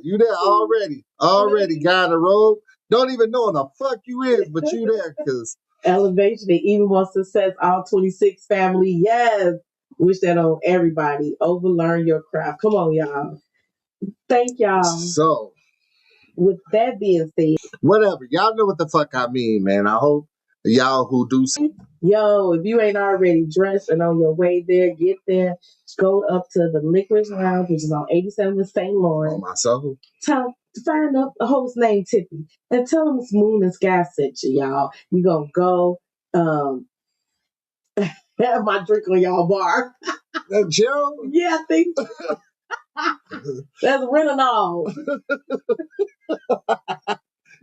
already. Guy in the road. Don't even know what the fuck you is, but you there because elevation and even more success. All 26 family. Yes. Wish that on everybody. Overlearn your craft. Come on, y'all. Thank y'all. So, with that being said, whatever. Y'all know what the fuck I mean, man. I hope y'all who do. Yo, if you ain't already dressed and on your way there, get there. Go up to the Licorice Lounge, which is on 87 St. Lawrence. On myself. Find up a host named Tippy and tell him Moon and Skiie sent you, y'all. We gonna go have my drink on y'all bar. That Joe? Yeah, I think so. That's Renanol.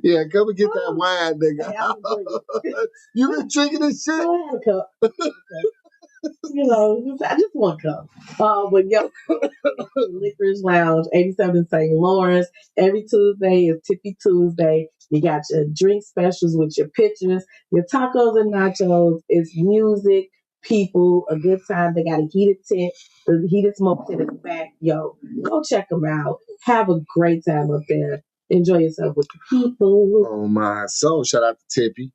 Yeah, come and get that wine, nigga. You been drinking this shit? I had a cup. You know, I just want a cup. But yo, Licorice Lounge, 87 St. Lawrence. Every Tuesday is Tippy Tuesday. You got your drink specials with your pictures, your tacos and nachos. It's music, people, a good time. They got a heated tent, the heated smoke tent in the back. Yo, go check them out. Have a great time up there. Enjoy yourself with the people. Oh my soul! Shout out to Tippy.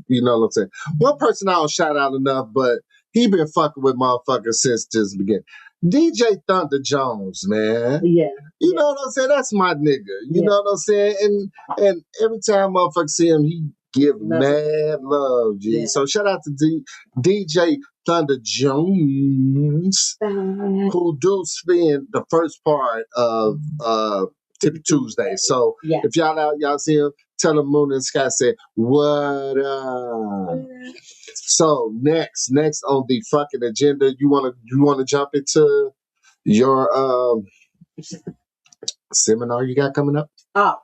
You know what I'm saying? One person I don't shout out enough, but he been fucking with motherfuckers since just the beginning. DJ Thunder Jones, man. Yeah. You know what I'm saying? That's my nigga. You know what I'm saying? And every time motherfuckers see him, he give mad love, G. So shout out to DJ Thunder Jones, who do spin the first part of Tippy Tuesday. So if y'all out, y'all see him, tell him Moon and Skiie said, what up? So next on the fucking agenda, you wanna jump into your seminar you got coming up? Oh.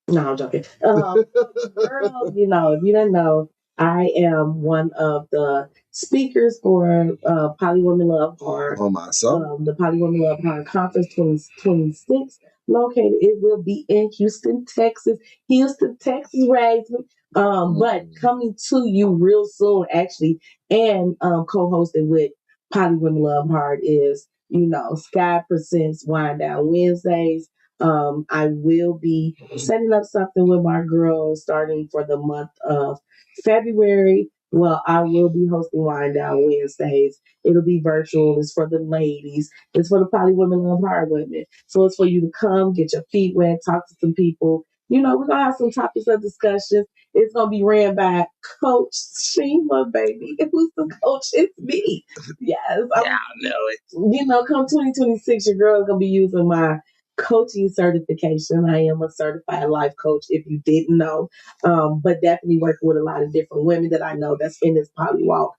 No, I'm joking. Girl, you know, if you didn't know, I am one of the speakers for Poly Women Love Hard. Oh, myself. The Poly Women Love Hard Conference 2026, located. It will be in Houston, Texas. Houston, Texas raised me. But coming to you real soon, actually, and co-hosting with Poly Women Love Hard is, you know, Skiie Presents Wind Down Wednesdays. I will be setting up something with my girls starting for the month of February. Well, I will be hosting Wind Down Wednesdays. It'll be virtual. It's for the ladies. It's for the Poly Women Love Hard women. So it's for you to come, get your feet wet, talk to some people. You know, we're going to have some topics of discussion. It's going to be ran by Coach Shima, baby. Who's the coach? It's me. Yes. I know it. You know, come 2026, your girl's going to be using my coaching certification. I am a certified life coach, if you didn't know. But definitely working with a lot of different women that I know that's in this poly walk.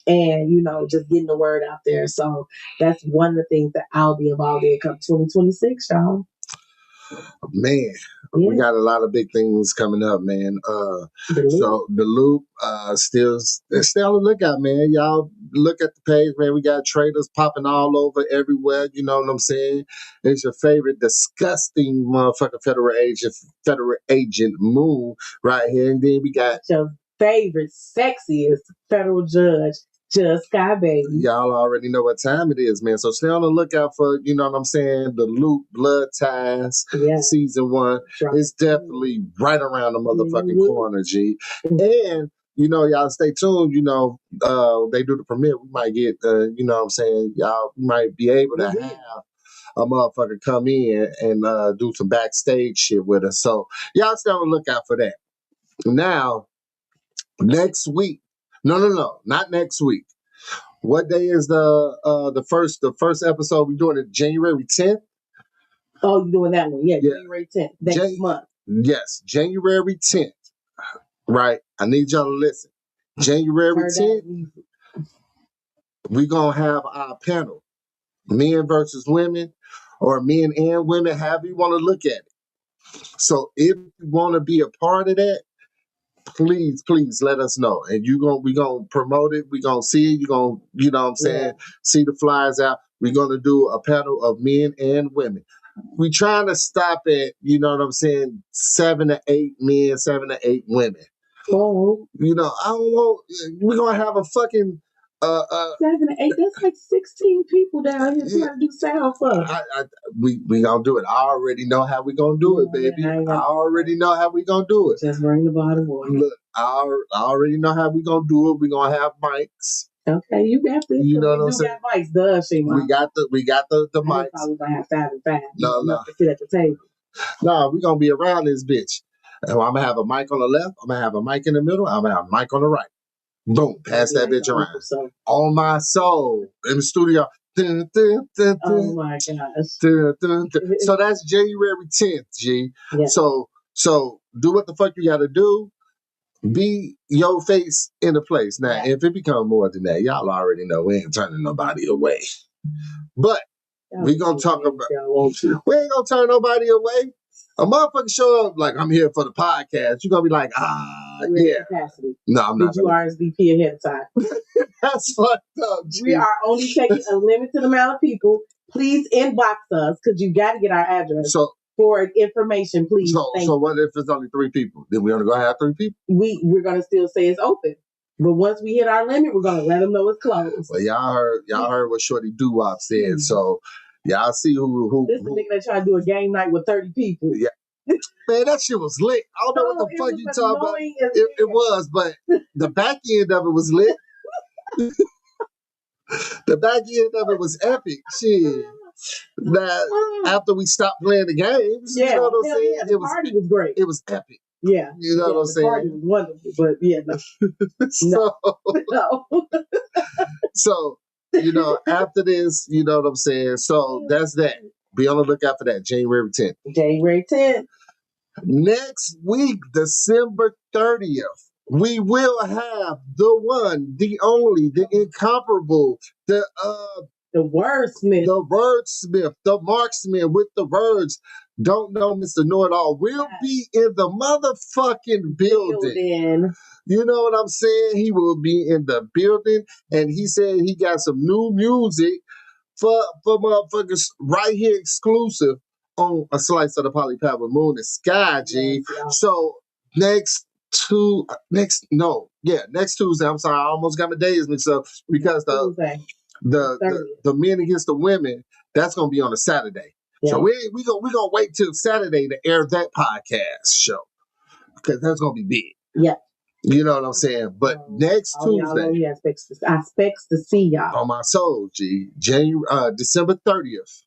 And, you know, just getting the word out there. So that's one of the things that I'll be involved in come 2026, y'all. Man, we got a lot of big things coming up, man. So the loop, still on the lookout, man. Y'all look at the page, man. We got traders popping all over everywhere. You know what I'm saying? It's your favorite disgusting motherfucking federal agent Moon right here, and then we got your favorite sexiest federal judge. Just Skiie, baby. Y'all already know what time it is, man. So stay on the lookout for, you know what I'm saying, the Loop Blood Ties season 1. It's definitely right around the motherfucking corner, G. And, you know, y'all stay tuned. You know, they do the premiere. We might get, you know what I'm saying, y'all might be able to have a motherfucker come in and do some backstage shit with us. So y'all stay on the lookout for that. Now, next week, No, not next week. What day is the first episode? We doing it January 10th. Oh, you doing that one? Yeah, Yeah. January 10th next month. Yes, January 10th. Right. I need y'all to listen. January Turn down 10th, the music. we're gonna have our panel, men versus women, or men and women, however you want to look at it. So if you want to be a part of that, please let us know. And we gonna promote it. We gonna see it. You gonna, you know what I'm saying, see the flyers out. We're gonna do a panel of men and women. We trying to stop at, you know what I'm saying, 7 to 8 men, 7 to 8 women. Oh, You know, I don't want. We're gonna have a fucking 7 to 8. That's like 16 people down here trying to do sound for. We gonna do it. I already know how we gonna do it, baby. I already know how we gonna do it. Just bring the bottle of water. Look, I already know how we gonna do it. We gonna have mics. Okay, you got this. You know what I'm we do saying? got mics, does she? We got the mics. I was gonna have 5 and 5. No. Enough to sit at the table. No, we gonna be around this bitch. And I'm gonna have a mic on the left. I'm gonna have a mic in the middle. I'm gonna have a mic on the right. Boom, pass that bitch around. On my soul in the studio. Dun, dun, dun, dun. Oh my gosh. Dun, dun, dun. So that's January 10th, G. Yeah. So do what the fuck you gotta do. Be your face in the place. Now, if it becomes more than that, y'all already know we ain't turning nobody away. But we gonna talk about. We ain't gonna turn nobody away. A motherfucker show up like, I'm here for the podcast. You're gonna be like, yeah. Capacity. No, I'm not. Did you RSVP ahead of time? That's fucked up, G. We are only taking a limited amount of people. Please inbox us because you got to get our address for information, please. So what if it's only 3 people? Then we're only gonna have 3 people? We're gonna still say it's open. But once we hit our limit, we're gonna let them know it's closed. Well, y'all heard what Shorty Doo-Wop said. So y'all see who this nigga that tried to do a game night with 30 people. Yeah. Man, that shit was lit. I don't know what the fuck you talking about. It was, but the back end of it was lit. The back end of it was epic. Shit. Now, after we stopped playing the games, you know what I'm saying? The party was great. It was epic. Yeah. You know what I'm saying? The party was wonderful, but yeah, no. So, you know, after this, you know what I'm saying? So that's that. Be on the lookout for that, January 10th. January 10th. Next week, December 30th, we will have the one, the only, the incomparable, the wordsmith, the marksman with the words. Don't know Mr. Know-It-All will be in the motherfucking building. You know what I'm saying? He will be in the building, and he said he got some new music for motherfuckers right here exclusive on A Slice of the Polypad with Moon and Skiie, G. Yes, so next Tuesday. I'm sorry, I almost got my days mixed up because the men against the women, that's gonna be on a Saturday. Yeah. So we gonna wait till Saturday to air that podcast show because that's gonna be big. Yeah. You know what I'm saying? But next Tuesday, I expect to see y'all on my soul, G. December 30th.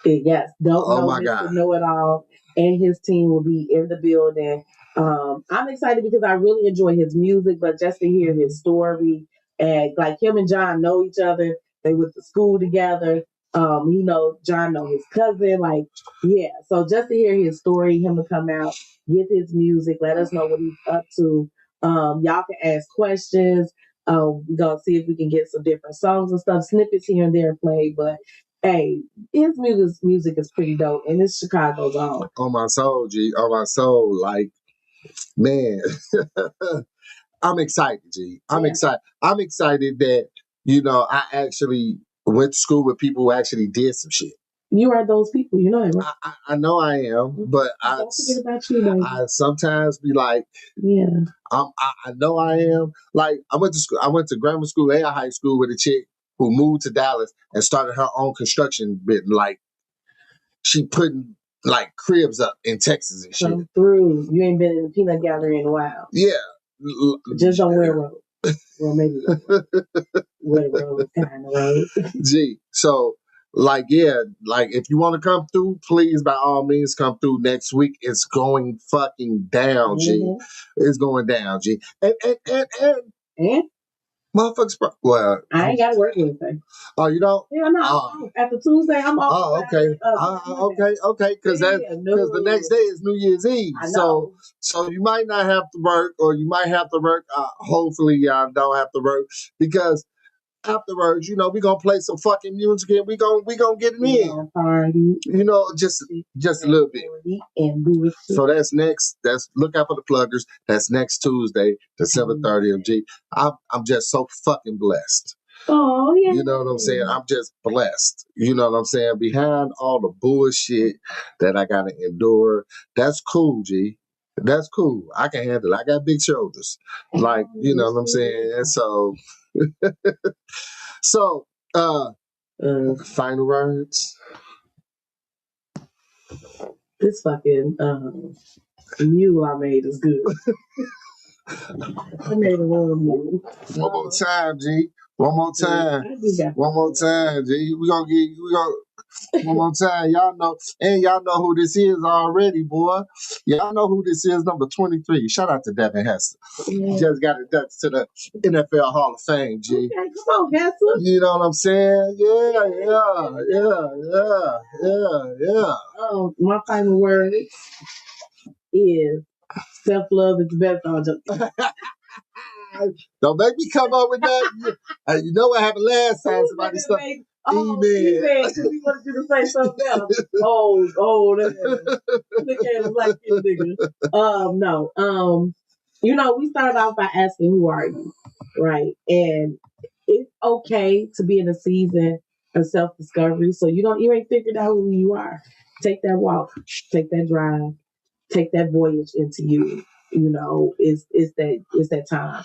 Yes, Know-It-All and his team will be in the building. I'm excited because I really enjoy his music, but just to hear his story, and like him and John know each other, they went to school together. John know his cousin, so just to hear his story, him to come out, give his music, let us know what he's up to. Y'all can ask questions. We're gonna see if we can get some different songs and stuff, snippets here and there played, but hey, his music is pretty dope, and it's Chicago's own. On my soul, G. On my soul, like, man, I'm excited, G. I'm excited. I'm excited that, I actually went to school with people who actually did some shit. You are those people, you know that, right? I know I am, but don't forget about you, baby. I sometimes be like, I know I am. Like, I went to grammar school and high school with a chick who moved to Dallas and started her own construction bit. Like, she putting like cribs up in Texas and shit. Come through. You ain't been in the peanut gallery in a while. Yeah. Just on railroad. Well, maybe railroad, kind of road. Gee, so if you want to come through, please by all means come through next week. It's going fucking down, G. It's going down, G. And Motherfuckers, well, I ain't got to work Wednesday. Oh, you don't? Yeah, no. After Tuesday, I'm off. Oh, okay. Okay. Because the next day is New Year's Eve. So you might not have to work, or you might have to work. Hopefully, y'all don't have to work, because afterwards, we're gonna play some fucking music, and we gonna get it in. Party. Just a little bit. And so that's next. That's look out for the pluggers. That's next Tuesday, December 30th. I'm just so fucking blessed. Oh yeah. You know what I'm saying? I'm just blessed. You know what I'm saying? Behind all the bullshit that I gotta endure, that's cool, G. That's cool. I can handle it. I got big shoulders. Like, you know what I'm saying? So, final words. This fucking mule I made is good. I made a little mule. One more time, G. One more time. G. We gonna one more time. Y'all know who this is already, boy. Y'all know who this is, number 23. Shout out to Devin Hester. Yeah. Just got inducted to the NFL Hall of Fame, G. Okay, come on, Hester. You know what I'm saying? Yeah. My final word is self-love is the best. Don't make me come up with that. You know what happened last time? Somebody started. Email. Because we wanted you to say something else. Look at him like this nigga. No. We started off by asking, who are you? Right. And it's okay to be in a season of self-discovery. So you ain't figured out who you are. Take that walk, take that drive, take that voyage into you. It's that time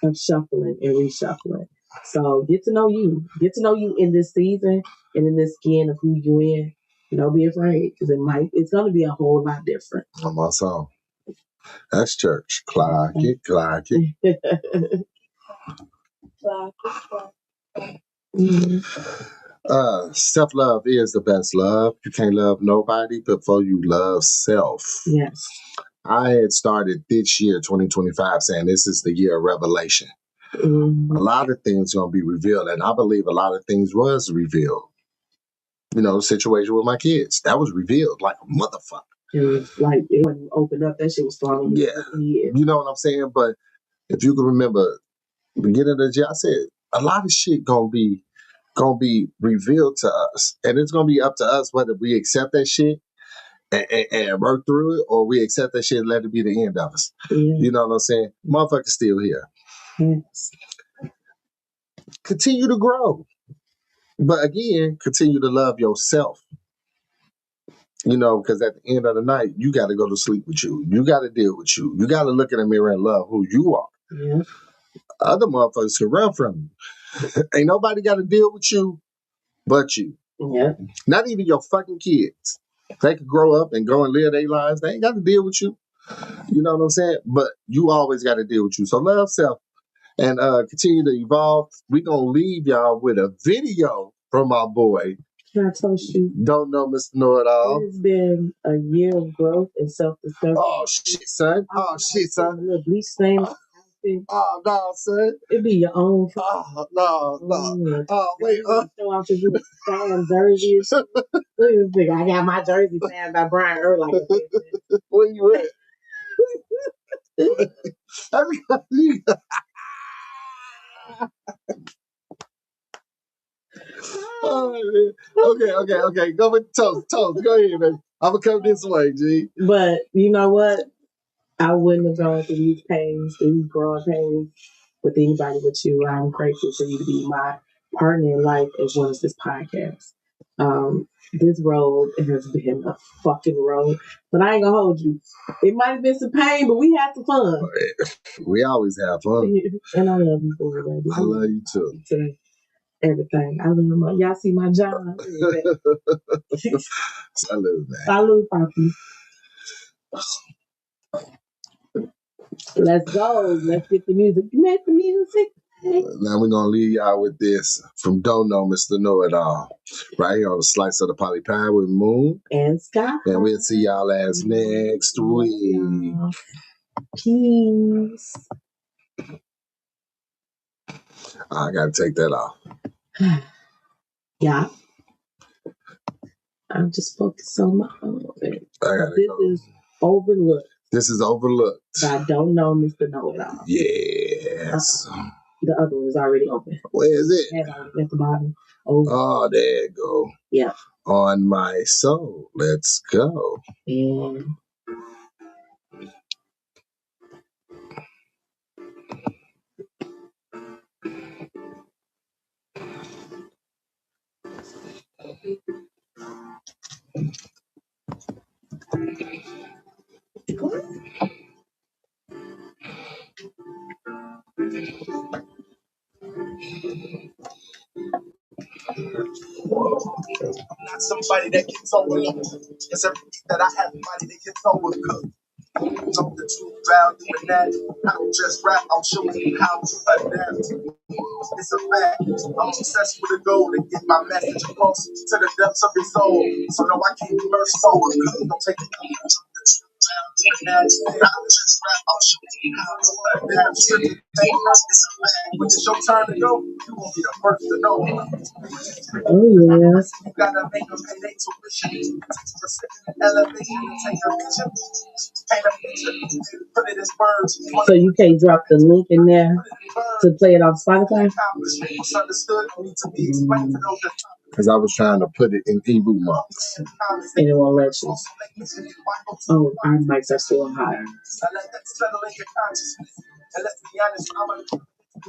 of shuffling and reshuffling. So get to know you. Get to know you in this season and in this skin of who you in. Don't be afraid, because it's gonna be a whole lot different. I'm my song. That's church. Clock it. Self-love is the best love. You can't love nobody before you love self. Yes. I had started this year, 2025, saying this is the year of revelation. Mm-hmm. A lot of things going to be revealed, and I believe a lot of things was revealed. The situation with my kids, that was revealed like a motherfucker. It was like, it wasn't opened up, that shit was thrown. Yeah. You know what I'm saying? But if you can remember, beginning of the year, I said, a lot of shit gonna be revealed to us, and it's gonna be up to us whether we accept that shit and work through it, or we accept that shit and let it be the end of us. Yeah. You know what I'm saying? Motherfucker's still here. Yes. Continue to grow, but again, continue to love yourself. Because at the end of the night, you got to go to sleep with you. You got to deal with you. You got to look in the mirror and love who you are. Yeah. Other motherfuckers can run from you. Ain't nobody got to deal with you but you. Yeah. Not even your fucking kids. They could grow up and go and live their lives. They ain't got to deal with you. You know what I'm saying? But you always got to deal with you. So love self and continue to evolve. We're going to leave y'all with a video from our boy. I told you. Don't know Mr. Know-It-All. It's been a year of growth and self-discovery. Oh, shit, son. A little bleach stain. Oh, no, son. It be your own. Oh, no. Oh, wait. Show off his fan jersey. Look at this thing. I got my jersey signed by Brian Urlacher. Where you at? Okay. Go with toast. Go ahead, baby. I'm gonna come this way, G. But you know what? I wouldn't have gone through these pains, these growing pains, with anybody but you. I'm grateful for you to be my partner in life as well as this podcast. This road has been a fucking road, but I ain't gonna hold you. It might have been some pain, but we had some fun. We always have fun. And I love you for it, baby. I love you too. To everything. I love my, y'all see my John. Salute, man. Salute, Poppy. Let's go. Let's get the music. Make the music. Now we're going to leave y'all with this from Don't Know Mr. Know-It-All. Right here on the Slice of the Poly Pie with Moon. And Skiie. And we'll see y'all as next week. Peace. I gotta take that off. Yeah. I'm just focused on my own. This is overlooked. This is overlooked. But I don't know Mr. Know-It-All. Yes. The other one is already open. Where is it? At the bottom. Oh, there you go. Yeah. On my soul. Let's go. And I'm not somebody that gets overlooked. It's everything that I have, somebody that gets overcooked. Know the true value in that. I don't just rap, I'm showing you how to adapt. It's a fact. I'm obsessed with a goal to get my message across to the depths of his soul. So no, I can't be merciful. Don't take it. When it's your turn to go, you won't be the first to know. yes. You gotta make them pay their tuition. 6% elevation to take a vision. Paint a picture, put it in words. So you can't drop the link in there to play it off Spotify? Because I was trying to put it in ebook marks. And it won't let you. Oh, our mics are still high. And let's be honest, I'm a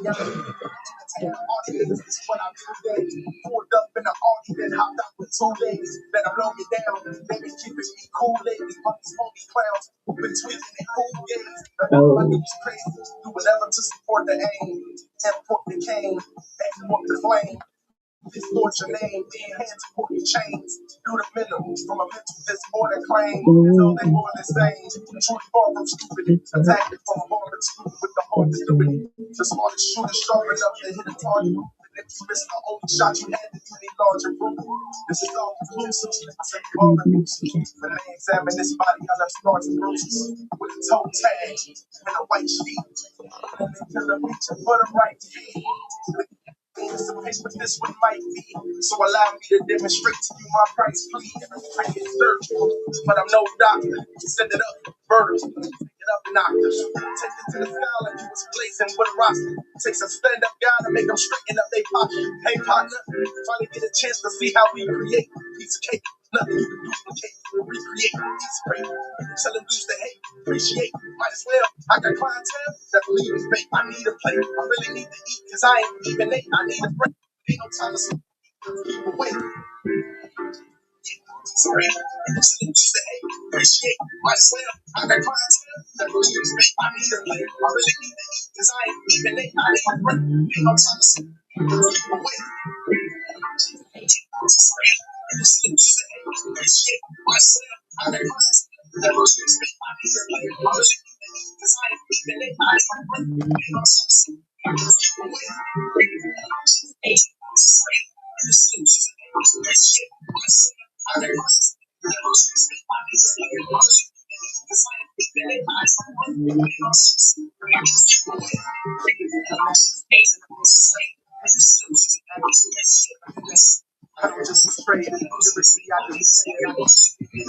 audience is what I do today. Pulled up in the Audi, then hopped out with 2 days. Then I blow me down. They been keeping me cool lately. All these phony clowns who been tweaking in cool games. My niggas crazy. Do whatever to support the aim. Import the cane, export the flame. Distort your name, being hands support your chains. Do the minimum from a mental disorder claim. Until they more than sane. Truly far from stupid. Attacking from a hard exclude with the heart to do it. The smartest shooter sharp enough to hit a target. And if you miss the only shot you had, then you need larger proof. This is all conclusive. I say all conclusive. When they examine this body, I left scars and bruises. With a toe tag and a white sheet. And they kill a picture for the right feet. With this one might be, so allow me to demonstrate to you my price, please. I get surgical, but I'm no doctor. Send it up, vertical, take it up an octave. Take it to the sky like you was blazing with a roster. Take some stand-up guy to make them straighten up their posture. Hey partner, finally get a chance to see how we create a piece of cake. Nothing you can duplicate, recreate. It's great. Tell them dudes to hate, appreciate. Might as well. I got clientele that believe in fake. I need a plate. I really need to eat because I ain't even ate. I need a break. Ain't no time to sleep. Keep away. Sorry. Tell them dudes to hate, appreciate. Might as well. I got clientele that believe in fake. I need a plate. I really need to eat because I ain't even ate. I need a break. Ain't no time to sleep. Keep away. Sorry. Appreciate. Myself. I got clientele. That believes in fake. I need a plate. I really need to eat because I ain't even ate. I need a break. Ain't no time to sleep. Keep away. I don't just afraid. Typically, I can say I don't see it.